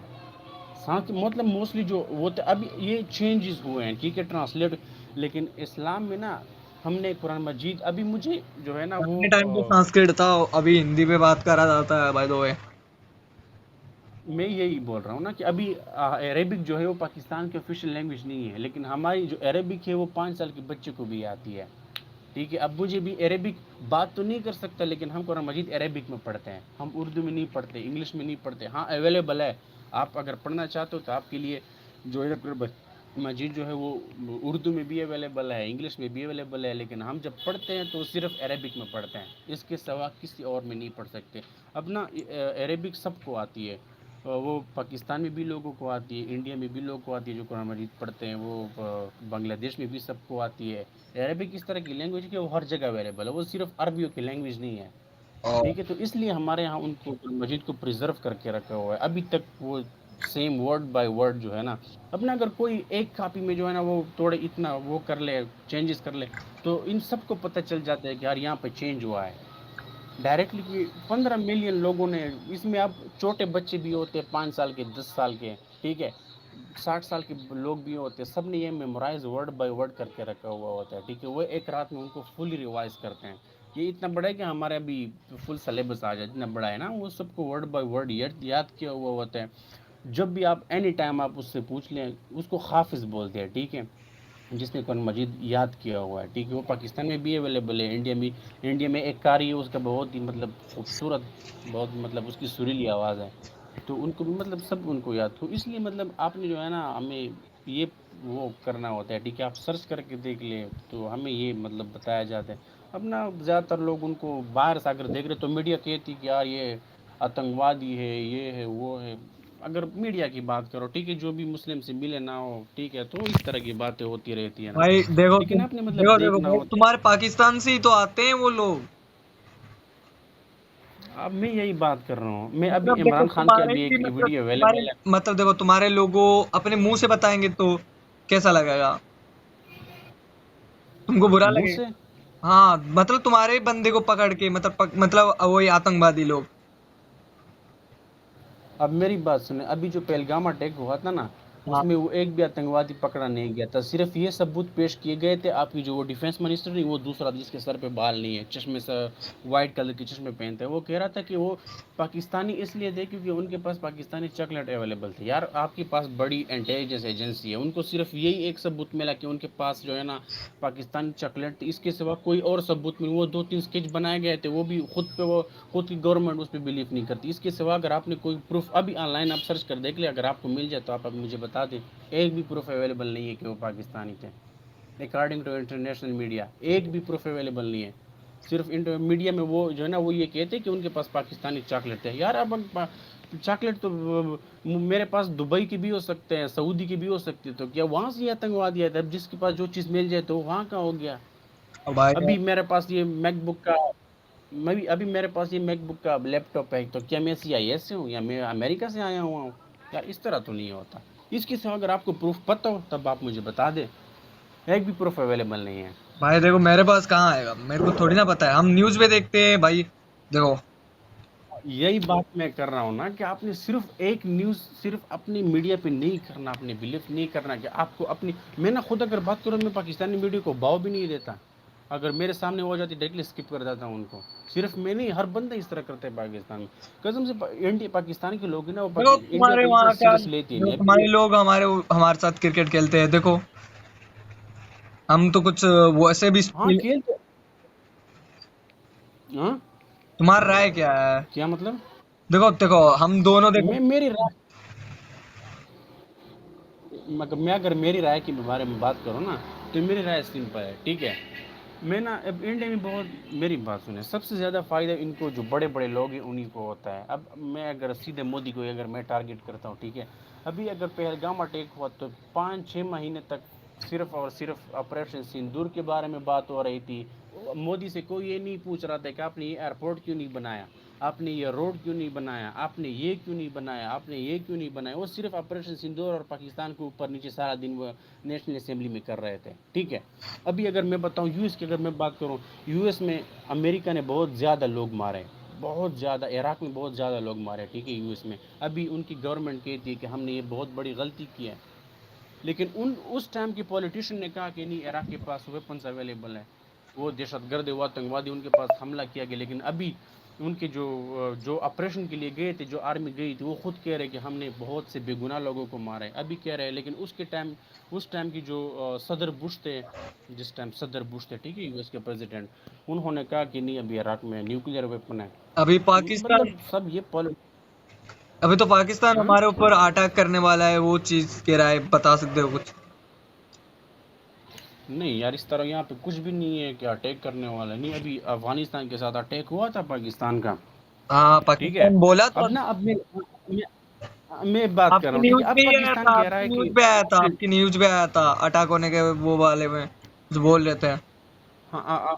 साथ मतलब मोस्टली जो वो तो अभी ये चेंजेस हुए हैं, ठीक है, ट्रांसलेट। लेकिन इस्लाम में ना हमने कुरान मजीद, अभी मुझे जो है ना वो अपने टाइम पे संस्कृत था, अभी हिंदी पे बात करा जाता है बाय द वे। मैं यही बोल रहा हूँ ना कि अभी अरेबिक जो है वो पाकिस्तान की ऑफिशियल लैंग्वेज नहीं है, लेकिन हमारी जो अरेबिक है वो 5 साल के बच्चे को भी आती है, ठीक है। अब मुझे भी अरेबिक बात तो नहीं कर सकता, लेकिन हम कुरान मजीद अरेबिक में पढ़ते हैं, हम उर्दू में नहीं पढ़ते, इंग्लिश में नहीं पढ़ते। हाँ अवेलेबल है, आप अगर पढ़ना चाहते हो तो आपके लिए जो है कुरान मजीद जो है वो उर्दू में भी अवेलेबल है, इंग्लिश में भी अवेलेबल है। लेकिन हम जब पढ़ते हैं तो सिर्फ अरेबिक में पढ़ते हैं, इसके सिवा किसी और में नहीं पढ़ सकते। अब ना अरेबिक सबको आती है, वो पाकिस्तान में भी लोगों को आती है, इंडिया में भी लोगों को आती है जो कुरान मजीद पढ़ते हैं, वो बांग्लादेश में भी सबको आती है। अरेबिक इस तरह की लैंग्वेज है कि वो हर जगह अवेलेबल है, वो सिर्फ अरबियों की लैंग्वेज नहीं है, और ठीक है। तो इसलिए हमारे यहाँ उनको कुरान मजीद को प्रिजर्व करके रखा हुआ है अभी तक, वो सेम वर्ड बाय वर्ड जो है ना। अपना अगर कोई एक कॉपी में जो है ना वो थोड़े इतना वो कर ले, चेंजेस कर ले, तो इन सबको पता चल जाता है कि यार यहाँ पे चेंज हुआ है डायरेक्टली। कि 15 मिलियन लोगों ने, इसमें अब छोटे बच्चे भी होते हैं, 5 साल के, 10 साल के, ठीक है, 60 साल के लोग भी होते हैं, सब ने ये मेमोराइज वर्ड बाय वर्ड करके रखा हुआ होता है, ठीक है। वो एक रात में उनको फुली रिवाइज करते हैं। ये इतना बड़ा है कि हमारे अभी फुल सिलेबस आ जाए, इतना बड़ा है ना, वो सबको वर्ड बाय वर्ड याद किया हुआ होता है। जब भी आप एनी टाइम आप उससे पूछ लें, उसको हाफिज़ बोलते हैं, ठीक है, जिसने कुरान मजीद याद किया हुआ है, ठीक है। वो पाकिस्तान में भी अवेलेबल है, इंडिया में एक कारी है उसका, बहुत ही मतलब खूबसूरत, बहुत मतलब उसकी सुरीली आवाज़ है, तो उनको भी मतलब सब उनको याद हो। इसलिए मतलब आपने जो है ना हमें ये वो करना होता है, ठीक है, आप सर्च करके देख लें तो हमें ये मतलब बताया जाता है। अपना ज़्यादातर लोग उनको बाहर से अगर देख रहे तो मीडिया कहती कि यार ये आतंकवादी है, ये है, वो है। अगर मीडिया की बात करो, ठीक है, जो भी मुस्लिम से मिले ना हो, ठीक है, तो इस तरह की बातें होती रहती है ना। भाई देखो लेकिन तुम, आपने मतलब देखो देखो देखना भाई, होता है। तुम्हारे पाकिस्तान से ही तो आते हैं वो लोग। अब मैं यही बात कर रहा हूँ, मैं अभी मतलब देखो इमरान खान की तुम्हारे अभी ही एक मतलब वीडियो तुम्हारे, अवेलेबल है। मतलब देखो तुम्हारे लोगों अपने मुंह से बताएंगे तो कैसा लगेगा? तुमको बुरा मुंह लगेगा। से? हाँ, मतलब तुम्हारे ही बंदे को पकड़ के, मतलब मतलब वही आतंकवादी लोग। अब मेरी बात सुने, अभी जो पहलगाम अटैक हुआ था ना, हाँ उसमें वो एक भी आतंकवादी पकड़ा नहीं गया था। सिर्फ ये सबूत पेश किए गए थे, आपकी जो वो डिफेंस मिनिस्टर नहीं, वो दूसरा जिसके सर पे बाल नहीं है, चश्मे से वाइट कलर के चश्मे पहनते हैं, वो कह रहा था कि वो पाकिस्तानी इसलिए थे क्योंकि उनके पास पाकिस्तानी चॉकलेट अवेलेबल थे। यार आपके पास बड़ी इंटेलिजेंस एजेंसी है, उनको सिर्फ यही एक सबूत मिला कि उनके पास जो है ना पाकिस्तानी चॉकलेट, इसके सिवा कोई और सबूत नहीं। वो 2-3 स्केच बनाए गए थे, वो भी खुद पे, वो खुद की गवर्नमेंट उस पर बिलीव नहीं करती। इसके सिवा अगर आपने कोई प्रूफ अभी ऑनलाइन आप सर्च कर देख ले, अगर आपको मिल जाए तो आप मुझे बता दें। एक भी प्रूफ अवेलेबल नहीं है कि वो पाकिस्तानी थे, अकॉर्डिंग टू इंटरनेशनल मीडिया एक भी प्रूफ अवेलेबल नहीं है। सिर्फ मीडिया में वो जो है ना वो ये कहते हैं कि उनके पास पाकिस्तानी चॉकलेट है। यार अब चॉकलेट तो मेरे पास दुबई की भी हो सकते हैं, सऊदी की भी हो सकती है, तो क्या वहाँ से ये आतंकवादी आते? अब जिसके पास जो चीज़ मिल जाए तो वहाँ का हो गया। भाई। अभी मेरे पास ये मैकबुक का मैं भी अभी मेरे पास ये मैकबुक का लैपटॉप है, तो क्या मैं CIS से हूँ या मैं अमेरिका से आया हुआ हूँ? यार इस तरह तो नहीं होता। इसके सिवा अगर आपको प्रूफ पता हो तब आप मुझे बता दें। एक भी प्रूफ अवेलेबल नहीं है। भाई देखो मेरे पास कहाँ आएगा, मेरे को थोड़ी ना पता है, हम न्यूज़ पे देखते हैं भाई। देखो यही बात मैं कर रहा हूँ ना कि आपने सिर्फ एक न्यूज़ सिर्फ अपनी मीडिया पे नहीं करना, आपने बिलीव नहीं करना कि आपको अपनी। मैं ना खुद अगर बात करूँ, मैं पाकिस्तानी मीडिया को भाव भी नहीं देता। अगर मेरे सामने हो जाती डायरेक्टली स्किप कर देता हूँ उनको। सिर्फ मैं नहीं, हर बंदा इस तरह करता है पाकिस्तान में। कसम से इंडिया पाकिस्तान के लोग हैं ना, वो देखो इंडिया तुम्हारे को इतना वहाँ का, सीरियस लेते ही जो नहीं। तुम्हारे अभी लोग हमारे हमारे साथ क्रिकेट खेलते हैं, देखो हम तो कुछ वो ऐसे भी हाँ खेलते। हाँ तुम्हारा राय क्या है? क्या मतलब? देखो देखो हम दोनों देखो। मैं मेरी राय मतलब मैं अगर मेरी राय के बारे में बात करूँ ना, तो मेरी राय सिंपल है, ठीक है। मैं ना अब इंडिया में बहुत, मेरी बात सुने, सबसे ज़्यादा फ़ायदा इनको जो बड़े बड़े लोग हैं उन्हीं को होता है। अब मैं अगर सीधे मोदी को अगर मैं टारगेट करता हूँ, ठीक है। अभी अगर पहलगाम अटैक हुआ तो 5-6 महीने तक सिर्फ और सिर्फ ऑपरेशन सिंदूर के बारे में बात हो रही थी। मोदी से कोई ये नहीं पूछ रहा था कि आपने ये एयरपोर्ट क्यों नहीं बनाया, आपने ये रोड क्यों नहीं बनाया, आपने ये क्यों नहीं बनाया, आपने ये क्यों नहीं बनाया। वो सिर्फ ऑपरेशन सिंदूर और पाकिस्तान के ऊपर नीचे सारा दिन वो नेशनल असेंबली में कर रहे थे, ठीक है। अभी अगर मैं बताऊं यूएस की, अगर मैं बात करूं, यूएस में अमेरिका ने बहुत ज़्यादा लोग मारे, बहुत ज़्यादा, इराक में बहुत ज़्यादा लोग मारे, ठीक है, यूएस में। अभी उनकी गवर्नमेंट कहती है कि हमने ये बहुत बड़ी गलती की है, लेकिन उस टाइम के पॉलिटिशियन ने कहा कि नहीं, इराक के पास वेपन्स अवेलेबल है, वो दहशतगर्द वो आतंकवादी उनके पास हमला किया गया। लेकिन अभी उनके जो ऑपरेशन के लिए गए थे, जो आर्मी गई थी, वो खुद कह रहे कि हमने बहुत से बेगुनाह लोगों को मारा है, अभी कह रहे हैं। लेकिन उस टाइम की जो सदर बुश थे, जिस टाइम सदर बुश थे, ठीक है, यूएस के प्रेसिडेंट, उन्होंने कहा कि नहीं, अभी इराक में न्यूक्लियर वेपन है। अभी पाकिस्तान, मतलब सब ये पॉलिट अभी तो पाकिस्तान हाँ हमारे ऊपर अटैक करने वाला है, वो चीज के राय बता सकते हो कुछ? नहीं यार, इस तरह यहाँ पे कुछ भी नहीं है कि अटैक करने वाला नहीं। अभी अफगानिस्तान के साथ अटैक हुआ था पाकिस्तान का, हाँ ठीक है। पाकिस्तान बोला तो। अब ना अब मैं बात कर आपकी रहा हूँ, ठीक न्यूज है। अब पे ही आया पाकिस्तान था, कह रहा आपकी है न्यूज कि पे आया था, आपने आपकी न्यूज पे आया था अटैक होने के वो वाले में जो बोल रहे थे। हाँ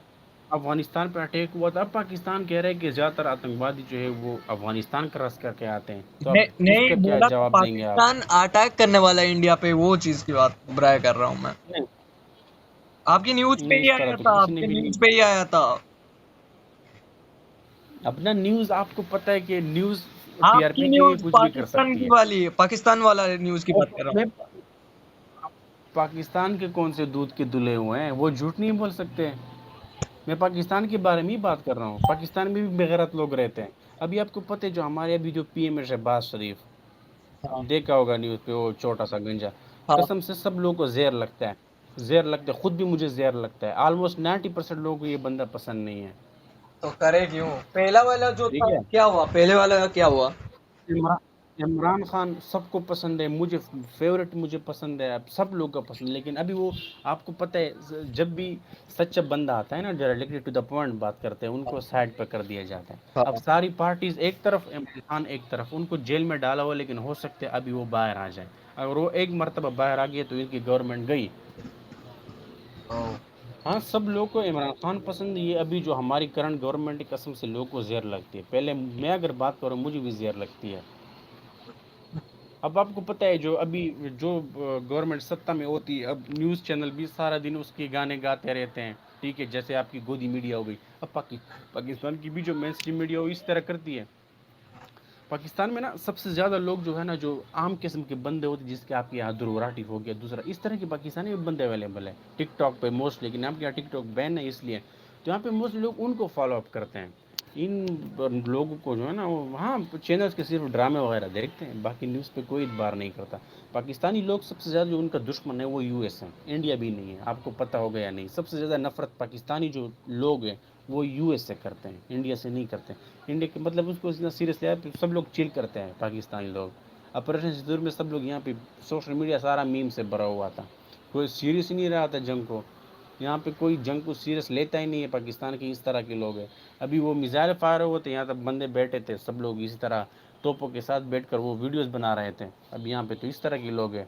अफगानिस्तान पे अटैक हुआ था। अब पाकिस्तान कह रहा है कि ज़्यादातर आतंकवादी जो है वो अफगानिस्तान क्रॉस करके आते हैं। तो नहीं अब नहीं, इसका क्या बोला तो जवाब देंगे आप? पाकिस्तान अटैक करने वाला है इंडिया पे, वो चीज की बात राय कर रहा हूँ मैं। नहीं आपकी न्यूज पे नहीं, ही इस तरह आया तो था, किसी ने आपकी भी नहीं। न्यूज पे ही आया था। अपना न्यूज़ आपको पता है कि न्यूज़ आपकी TRP के लिए न्यूज कुछ भी कर पाकिस्तान सकती की है। वाली, पाकिस्तान वाला न्यूज की बात कर रहा हूँ। मैं पाकिस्तान के कौन से दूध के धुले हुए हैं, वो झूठ नहीं बोल सकते। मैं पाकिस्तान के बारे में ही बात कर रहा हूँ। पाकिस्तान में भी बेगैरत लोग रहते हैं। अभी आपको पता है जो हमारे अभी जो PM है शहबाज शरीफ, हाँ देखा होगा न्यूज़ पे, वो छोटा सा गंजा, हाँ। कसम से सब लोगों को जहर लगता है, जहर लगता है, खुद भी मुझे जहर लगता है। ऑलमोस्ट 90% लोगों को ये बंदा पसंद नहीं है, तो करे क्यों? पहला वाला जो ठीक था है। क्या हुआ, पहले वाला का क्या हुआ? इमरान इमरान खान सबको पसंद है, मुझे फेवरेट, मुझे पसंद है, अब सब लोग का पसंद। लेकिन अभी वो, आपको पता है, जब भी सच्चा बंदा आता है ना, डायरेक्टली टू द पॉइंट बात करते हैं, उनको साइड पर कर दिया जाता है। अब हाँ। सारी पार्टीज एक तरफ, इमरान खान एक तरफ, उनको जेल में डाला हुआ, लेकिन हो सकता है अभी वो बाहर आ जाए। अगर वो एक मरतबा बाहर आ गया तो इनकी गवर्नमेंट गई। हाँ, सब लोग को इमरान खान पसंद है। ये अभी जो हमारी करंट गवर्नमेंट की, कसम से लोगों को जहर लगती है। पहले मैं अगर बात करूँ, मुझे भी जहर लगती है। अब आपको पता है जो अभी जो गवर्नमेंट सत्ता में होती है, अब न्यूज़ चैनल भी सारा दिन उसके गाने गाते रहते हैं, ठीक है। जैसे आपकी गोदी मीडिया हो गई, अब पाकिस्तान की भी जो मेन स्ट्रीम मीडिया हो इस तरह करती है। पाकिस्तान में ना सबसे ज़्यादा लोग जो है ना, जो आम किस्म के बंदे होते हैं, जिसके आपके यहाँ दुर्राटी हो गया, दूसरा इस तरह के पाकिस्तानी भी बंदे अवेलेबल है टिकटॉक पे मोस्ट, लेकिन आपके यहाँ टिकटॉक बैन है इसलिए, तो यहाँ पे मोस्ट लोग उनको फॉलो अप करते हैं। इन लोगों को जो है ना, वो वहाँ चैनल्स के सिर्फ ड्रामे वगैरह देखते हैं, बाकी न्यूज़ पे कोई इतबार नहीं करता। पाकिस्तानी लोग सबसे ज़्यादा जो उनका दुश्मन है वो यूएस है, इंडिया भी नहीं है, आपको पता होगा या नहीं। सबसे ज़्यादा नफरत पाकिस्तानी जो लोग हैं वो यूएस से करते हैं, इंडिया से नहीं करते। इंडिया के मतलब उसको इतना सीरियस लिया, सब लोग चिल करते हैं पाकिस्तानी लोग। ऑपरेशन सिंदूर में सब लोग यहाँ पे सोशल मीडिया सारा मीम से भरा हुआ था, कोई सीरियस ही नहीं रहा था जंग को। यहाँ पे कोई जंग को सीरियस लेता ही नहीं है, पाकिस्तान के इस तरह के लोग हैं। अभी वो मिसाइल फायर हुए थे, यहाँ तक बंदे बैठे थे, सब लोग इसी तरह तोपों के साथ बैठकर वो वीडियोस बना रहे थे। अब यहाँ पे तो इस तरह के लोग हैं,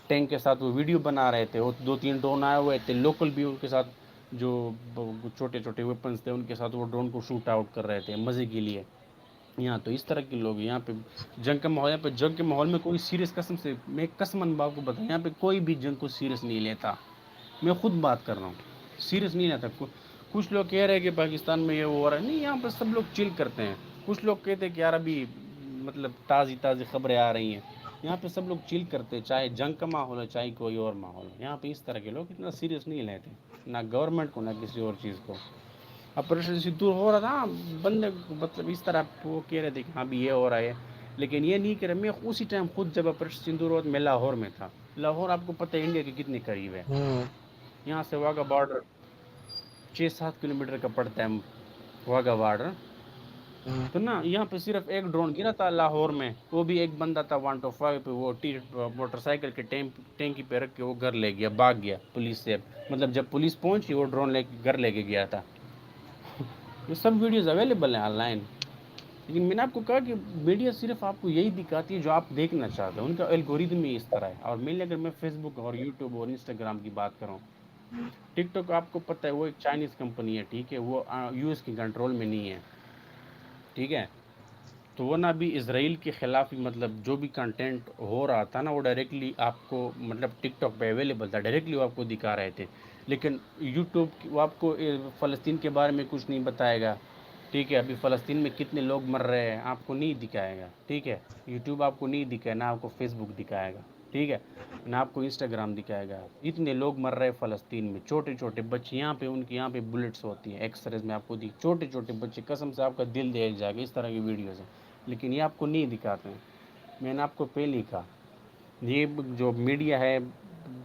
टैंक के साथ वो वीडियो बना रहे थे। वो 2-3 ड्रोन आए हुए थे, लोकल भी उनके साथ, जो छोटे छोटे वेपन्स थे उनके साथ वो ड्रोन को शूट आउट कर रहे थे मज़े के लिए। यहाँ तो इस तरह के लोग हैं। यहाँ पे जंग का माहौल, यहाँ पे जंग के माहौल में कोई सीरियस, कसम से मैं कसमन बाप को बताऊँ, यहाँ पे कोई भी जंग को सीरियस नहीं लेता। मैं खुद बात कर रहा हूँ, सीरियस नहीं लेता। कुछ लोग कह रहे हैं कि पाकिस्तान में ये वो हो रहा है, नहीं, यहाँ पर सब लोग चिल करते हैं। कुछ लोग कहते हैं कि यार अभी मतलब ताज़ी ताज़ी खबरें आ रही हैं, यहाँ पे सब लोग चिल करते हैं, चाहे जंग का माहौल है चाहे कोई और माहौल है। यहाँ पे इस तरह के लोग इतना सीरियस नहीं लेते, ना गवर्नमेंट को ना किसी और चीज़ को। ऑपरेशन सिंदूर हो रहा था, बंदे मतलब इस तरह वो कह रहे थे कि हाँ भी ये हो रहा है, लेकिन ये नहीं कह रहे। मैं उसी टाइम खुद जब ऑपरेशन सिंदूर हुआ मैं लाहौर में था। लाहौर आपको पता है इंडिया के कितने करीब है, यहाँ से वाघा बॉर्डर 6-7 किलोमीटर का पड़ता है, वाघा बॉर्डर। तो ना यहाँ पे सिर्फ एक ड्रोन गिरा था लाहौर में, वो भी एक बंदा था 125 पे, वो मोटरसाइकिल के टैंकी पे रख के वो घर ले गया, भाग गया पुलिस से। मतलब जब पुलिस पहुंची वो ड्रोन लेके घर लेके गया था। ये सब वीडियोस अवेलेबल हैं ऑनलाइन। लेकिन मैंने आपको कहा कि मीडिया सिर्फ आपको यही दिखाती है जो आप देखना चाहते हो, उनका एल्गोरिदम ही इस तरह है। और मेनली अगर मैं फेसबुक और यूट्यूब और इंस्टाग्राम की बात करूँ, टिकटॉक आपको पता है वो एक चाइनीज़ कंपनी है, ठीक है, वो यूएस के कंट्रोल में नहीं है, ठीक है। तो वो ना अभी इसराइल के ख़िलाफ़ ही, मतलब जो भी कंटेंट हो रहा था ना वो डायरेक्टली आपको, मतलब टिकटॉक पे अवेलेबल था, डायरेक्टली वो आपको दिखा रहे थे। लेकिन यूट्यूब वो आपको फ़लस्तीन के बारे में कुछ नहीं बताएगा, ठीक है। अभी फ़लस्तीन में कितने लोग मर रहे हैं आपको नहीं दिखाएगा, ठीक है। यूट्यूब आपको नहीं दिखाएगा, ना आपको फेसबुक दिखाएगा, ठीक है, ना आपको इंस्टाग्राम दिखाएगा। इतने लोग मर रहे हैं फ़लस्तीन में, छोटे छोटे बच्चे, यहाँ पे उनके यहाँ पे बुलेट्स होती हैं, एक्सरेज में आपको दिख, छोटे छोटे बच्चे, कसम से आपका दिल दहल जाएगा, इस तरह की वीडियोज़ हैं। लेकिन ये आपको नहीं दिखाते हैं। मैंने आपको पहले ही कहा, ये जो मीडिया है,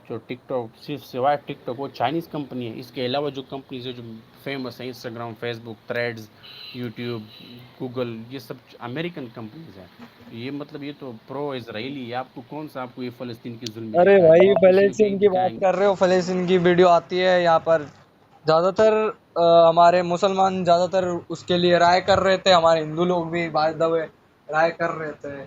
जो टिकटॉक, सिर्फ सिवाय टिकटॉक वो चाइनीज़ कंपनी है, इसके अलावा जो कंपनीज है जो फेमस है, Instagram, Facebook, threads, YouTube, Google, ये सब अमेरिकन कंपनीज हैं। ये मतलब ये तो प्रो इजराइली है। आपको कौन सा, आपको ये फ़लस्तीन की जुल्म अरे दिखाएगा, भाई, वो आप इसीलिए कहीं फलस्तीन की बात दिखाएंगे। कर रहे हो, फलस्तीन की वीडियो आती है यहाँ पर ज्यादातर। हमारे मुसलमान ज्यादातर उसके लिए राय कर रहे थे, हमारे हिंदू लोग भी बाय द वे राय कर रहे थे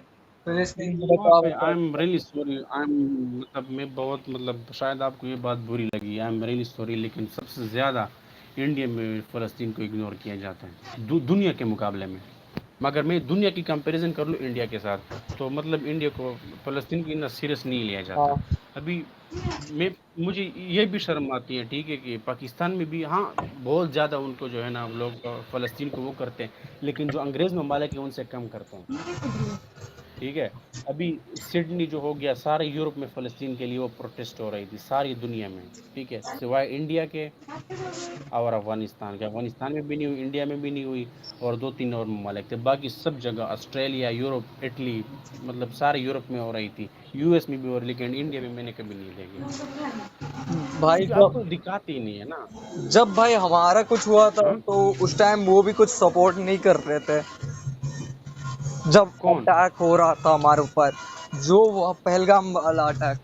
फिलिस्तीन के वहाँ पे बचाव आई पर। Am really sorry, I am, मतलब मैं बहुत, मतलब शायद आपको ये बात बुरी लगी, आई एम रियली सॉरी, लेकिन सबसे ज़्यादा इंडिया में फ़लस्तीन को इग्नोर किया जाता है दुनिया के मुकाबले में। मगर मैं दुनिया की कंपैरिजन कर लूँ इंडिया के साथ, तो मतलब इंडिया को, फ़लस्तीन को इतना सीरियस नहीं लिया जाता। हाँ। अभी मैं, मुझे ये भी शर्म आती है, ठीक है, कि पाकिस्तान में भी हाँ बहुत ज़्यादा उनको जो है ना लोग फ़लस्तीन को वो करते हैं, लेकिन जो अंग्रेज़ ममालिक है उनसे कम करते हैं, ठीक है। अभी सिडनी जो हो गया, सारे यूरोप में फ़लस्तीन के लिए वो प्रोटेस्ट हो रही थी, सारी दुनिया में, ठीक है, सिवाय इंडिया के और अफ़गानिस्तान के। अफ़गानिस्तान में भी नहीं हुई, इंडिया में भी नहीं हुई, और 2-3 और ममालिक थे, बाकी सब जगह ऑस्ट्रेलिया, यूरोप, इटली, मतलब सारे यूरोप में हो रही थी, यूएस में भी हो रही, लेकिन इंडिया में मैंने कभी नहीं देखी, भाई क्योंकि जब आपको दिखाते ही नहीं है ना। जब भाई हमारा कुछ हुआ था हाँ, तो उस टाइम वो भी कुछ सपोर्ट नहीं कर रहे थे। जब कौन? अटैक हो रहा था हमारे ऊपर, जो वो पहलगाम वाला अटैक,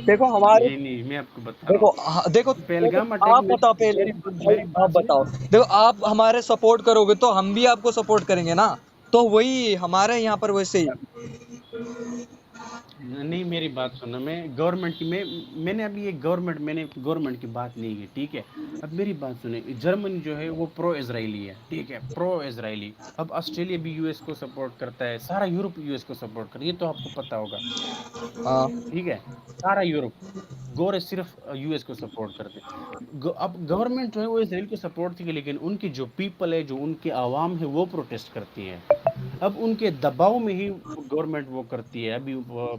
देखो हमारे, ये नहीं, मैं आपको बता रहा देखो हूँ, देखो देखो, पहलगाम अटैक आप में, बताओ पहले भाई, मेरी आप बात सुनिए। बताओ। देखो, आप हमारे सपोर्ट करोगे तो हम भी आपको सपोर्ट करेंगे ना, तो वही हमारे यहाँ पर वैसे ही। नहीं, मेरी बात सुनो, मैं गवर्नमेंट की, मैंने अभी ये गवर्नमेंट, मैंने गवर्नमेंट की बात नहीं की, ठीक है। अब मेरी बात सुने, जर्मनी जो है वो प्रो इजराइली है, ठीक है, प्रो इजराइली। अब ऑस्ट्रेलिया भी यूएस को सपोर्ट करता है, सारा यूरोप यूएस को सपोर्ट करता है, ये तो आपको पता होगा, हाँ। ठीक है, सारा यूरोप। गोरे सिर्फ यूएस को सपोर्ट करते हैं। अब गवर्नमेंट जो है वो इसराइल को सपोर्ट थी, लेकिन उनकी जो पीपल है, जो उनकी आवाम है, वो प्रोटेस्ट करती है। अब उनके दबाव में ही गवर्नमेंट वो करती है। अभी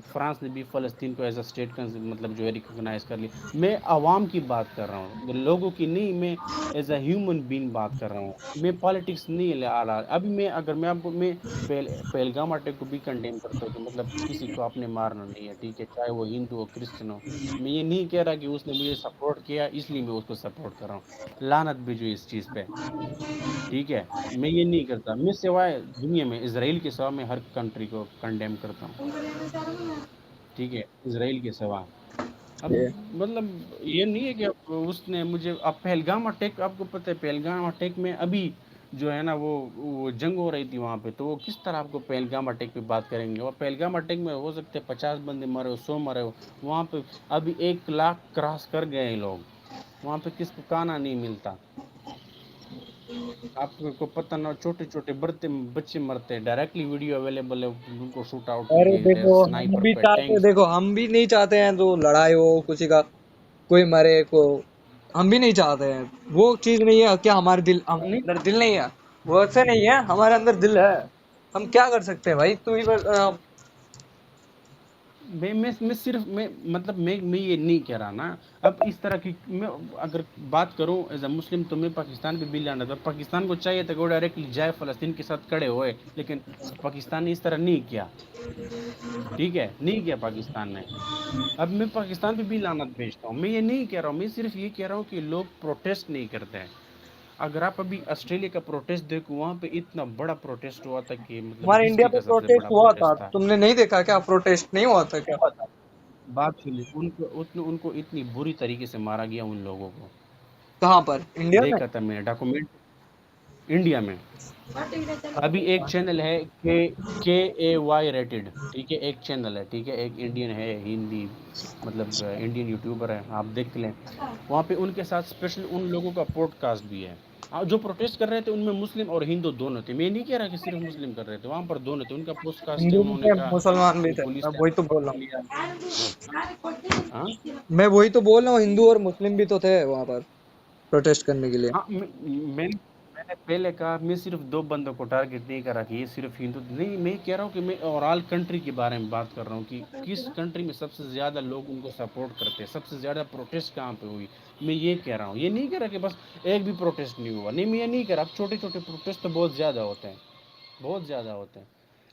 फ्रांस ने भी फ़लस्तीन को एज अ स्टेट का मतलब जो है रिकॉग्नाइज कर लिया। मैं आवाम की बात कर रहा हूँ, लोगों की नहीं। मैं एज अ ह्यूमन बीइंग बात कर रहा हूँ। मैं पॉलिटिक्स नहीं ले आ रहा। अभी मैं अगर मैं आपको मैं पहलगाम अटैक को भी कंडेम करता हूँ कि मतलब किसी को आपने मारना नहीं है, ठीक है, चाहे वो हिंदू हो क्रिश्चियन हो। मैं ये नहीं कह रहा कि उसने मुझे सपोर्ट किया इसलिए मैं उसको सपोर्ट कर रहा हूँ। लानत भेजो इस चीज़ पे, ठीक है। मैं ये नहीं करता। मैं सिवाय दुनिया में इसराइल के सिवा मैं हर कंट्री को कंडेम करता हूँ, ठीक है, इसराइल के सिवा। अब ये मतलब ये नहीं है कि अब उसने मुझे, अब पहलगाम अटैक, आपको पता है पहलगाम अटैक में अभी जो है ना वो जंग हो रही थी वहाँ पे, तो वो किस तरह आपको पहलगाम अटैक पे बात करेंगे। और पहलगाम अटैक में हो सकते हैं 50 बंदे मरे हो, 100 मरे हो। वहाँ पे अभी 1 लाख क्रॉस कर गए हैं लोग। वहाँ पे किसको खाना नहीं मिलता। आपको पता ना, छोटे छोटे बड़ते बच्चे मरते हैं। डायरेक्टली वीडियो अवेलेबल है, उनको शूट आउट अरे किए थे देखो, हम स्नाइपर भी पे, चाहते, टैंक्स। देखो हम भी नहीं चाहते हैं तो लड़ाई हो किसी का, कोई मरे को, हम भी नहीं चाहते हैं। वो चीज नहीं है क्या, हमारे दिल, हमारे नहीं, अंदर दिल नहीं है, वो ऐसे नहीं है, हमारे अंदर दिल है। हम क्या कर सकते हैं भाई, तू ही मैं सिर्फ मैं मतलब मैं ये नहीं कह रहा ना। अब इस तरह की मैं अगर बात करूं एज अ मुस्लिम, तो मैं पाकिस्तान पे भी लाना था। पाकिस्तान को चाहिए था कि वो डायरेक्टली जाए फ़लस्तीन के साथ खड़े होए, लेकिन पाकिस्तान ने इस तरह नहीं किया, ठीक है, नहीं किया पाकिस्तान ने। अब मैं पाकिस्तान पे भी लानत भेजता हूँ। मैं ये नहीं कह रहा हूँ, मैं सिर्फ ये कह रहा हूँ कि लोग प्रोटेस्ट नहीं करते हैं। अगर आप अभी ऑस्ट्रेलिया का प्रोटेस्ट देखो, वहाँ पे इतना बड़ा प्रोटेस्ट हुआ था कि मतलब हमारे इंडिया हिस्ट्री पे का सबसे प्रोटेस्ट बड़ा हुआ था, प्रोटेस्ट था। तुमने नहीं देखा क्या, प्रोटेस्ट नहीं हुआ था क्या? बात सुनिए, उनको इतनी बुरी तरीके से मारा गया उन लोगों को। कहाँ पर, इंडिया में? देखा था मैंने डॉक्यूमेंट, इंडिया में। अभी एक चैनल है के ए वाई रेटेड, ठीक है, एक चैनल है, ठीक है, एक इंडियन है, हिंदी मतलब इंडियन यूट्यूबर है, आप देख लें। वहाँ पे उनके साथ स्पेशल उन लोगों का पॉडकास्ट भी है। जो प्रोटेस्ट कर रहे थे उनमें मुस्लिम और हिंदू दोनों थे। मैं नहीं कह रहा कि सिर्फ मुस्लिम कर रहे थे, वहाँ पर दोनों थे। उनका पॉडकास्ट है, हिंदू भी उन्होंने थे, कहा मुसलमान भी कि थे, पुलिस मैं ने वही तो हमको बोल पकड़ रहा लिया। हाँ, हूँ, मैं वही तो बोल रहा हूँ, हिंदू और मुस्लिम भी तो थे वहां पर प्रोटेस्ट करने के लिए। हाँ, मैंने पहले कहा मैं सिर्फ 2 बंदों को टारगेट नहीं करा कि ये सिर्फ हिंदू नहीं। मैं कह रहा हूँ कि मैं ओवरऑल कंट्री के बारे में बात कर रहा हूँ कि किस कंट्री में सबसे ज़्यादा लोग उनको सपोर्ट करते हैं, सबसे ज़्यादा प्रोटेस्ट कहाँ पे हुई। मैं ये कह रहा हूँ, ये नहीं कह रहा कि बस एक भी प्रोटेस्ट नहीं हुआ। नहीं, मैं ये नहीं कह रहा। अब छोटे-छोटे प्रोटेस्ट तो बहुत ज़्यादा होते हैं, बहुत ज़्यादा होते हैं।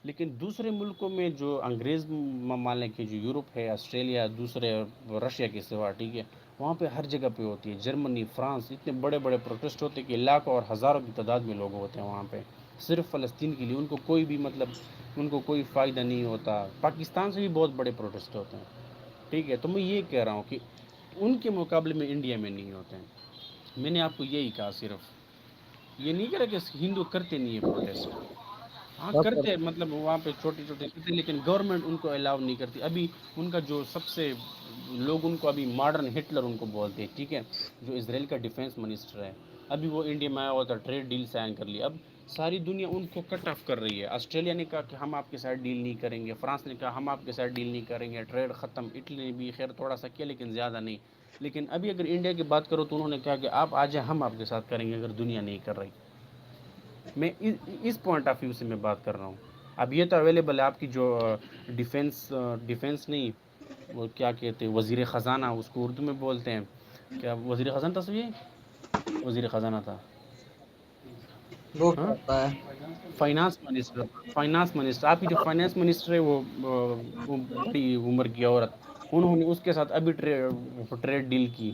लेकिन दूसरे मुल्कों में जो अंग्रेज़ मान लें कि जो यूरोप है, ऑस्ट्रेलिया, दूसरे रशिया के सिवा, ठीक है, वहाँ पे हर जगह पे होती है। जर्मनी, फ्रांस, इतने बड़े-बड़े प्रोटेस्ट होते हैं कि लाखों और हज़ारों की तादाद में लोग होते हैं वहाँ पे, सिर्फ़ फ़लस्तीन के लिए। उनको कोई भी मतलब उनको कोई फ़ायदा नहीं होता। पाकिस्तान से भी बहुत बड़े प्रोटेस्ट होते हैं, ठीक है। तो मैं ये कह रहा हूँ कि उनके मुकाबले में इंडिया में नहीं होते हैं। मैंने आपको यही कहा सिर्फ़। ये नहीं कह रहा कि हिंदू करते नहीं है प्रोटेस्ट। हाँ, सब करते हैं, करते मतलब वहाँ पे छोटे-छोटे करते हैं, लेकिन गवर्नमेंट उनको अलाउ नहीं करती। अभी उनका जो सबसे लोग उनको अभी मॉडर्न हिटलर उनको बोलते हैं, ठीक है? जो इज़राइल का डिफेंस मिनिस्टर है, अभी वो इंडिया में आया हुआ था, ट्रेड डील साइन कर लिया। अब सारी दुनिया उनको कट ऑफ कर रही है। ऑस्ट्रेलिया ने कहा कि हम आपके साथ डील नहीं करेंगे, फ्रांस ने कहा हम आपके साथ डील नहीं करेंगे, ट्रेड ख़त्म। इटली ने भी खैर थोड़ा-सा किया लेकिन ज़्यादा नहीं। लेकिन अभी अगर इंडिया की बात करो तो उन्होंने कहा कि आप आ जाएँ, हम आपके साथ करेंगे अगर दुनिया नहीं कर रही। मैं इस पॉइंट ऑफ व्यू से मैं बात कर रहा हूँ। अब ये तो अवेलेबल है आपकी जो डिफेंस नहीं, वो क्या कहते हैं, वज़ीर ख़ज़ाना, उसको उर्दू में बोलते हैं क्या, वज़ीर ख़ज़ाना था सही है? वज़ीर ख़ज़ाना था, वो क्या हाँ? होता है? फाइनेंस मिनिस्टर, आपकी जो फाइनेंस मिनिस्टर है वो बड़ी उम्र की औरत, उन्होंने उसके साथ अभी ट्रेड डील की।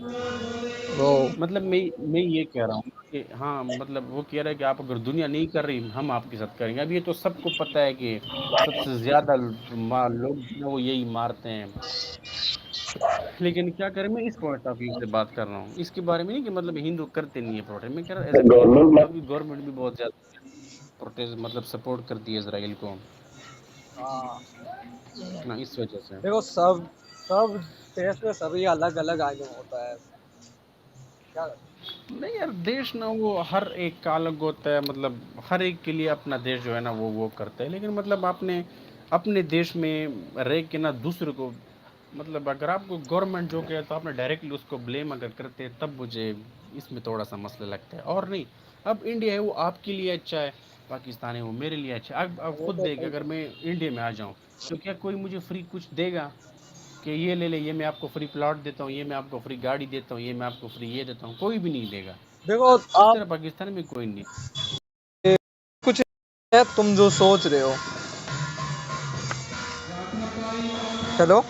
वो मतलब मैं ये कह रहा हूँ कि हाँ, मतलब वो कह रहा है कि आप अगर दुनिया नहीं कर रही, हम आपके साथ करेंगे। अब ये तो सबको पता है कि सबसे ज़्यादा लोग जो हैं वो यही मारते हैं। लेकिन क्या करें, मैं इस पॉइंट ऑफ व्यू से बात कर रहा हूँ। इसके बारे में नहीं कि मतलब हिंदू करते नहीं है प्रोटेस्ट। मैं कह रहा हूँ एज़ अ गवर्नमेंट, अभी गवर्नमेंट भी बहुत ज़्यादा प्रोटेस्ट मतलब सपोर्ट करती है इज़राइल को, हाँ, ना इस वजह से। देखो सब सब देश में सभी अलग अलग आगे होता है, क्या नहीं यार, देश ना वो हर एक का अलग होता है, मतलब हर एक के लिए अपना देश जो है ना वो करता है। लेकिन मतलब आपने अपने देश में रह के ना दूसरे को मतलब अगर आपको गवर्नमेंट जो कहता है आपने डायरेक्टली उसको ब्लेम अगर करते हैं तब मुझे इसमें थोड़ा सा मसला लगता है, और नहीं। अब इंडिया है वो आपके लिए अच्छा है, पाकिस्तान है वो मेरे लिए अच्छा है। अब वो खुद तो देखिए, सही अगर है। मैं इंडिया में आ जाऊँ तो क्या कोई मुझे फ्री कुछ देगा कि ये ले ले, ये मैं आपको फ्री प्लॉट देता हूँ, ये मैं आपको फ्री गाड़ी देता हूँ, ये मैं आपको फ्री ये देता हूँ? कोई भी नहीं देगा। देखो इस आप तरह पाकिस्तान में कोई नहीं। कुछ है तुम जो सोच रहे हो। हेलो।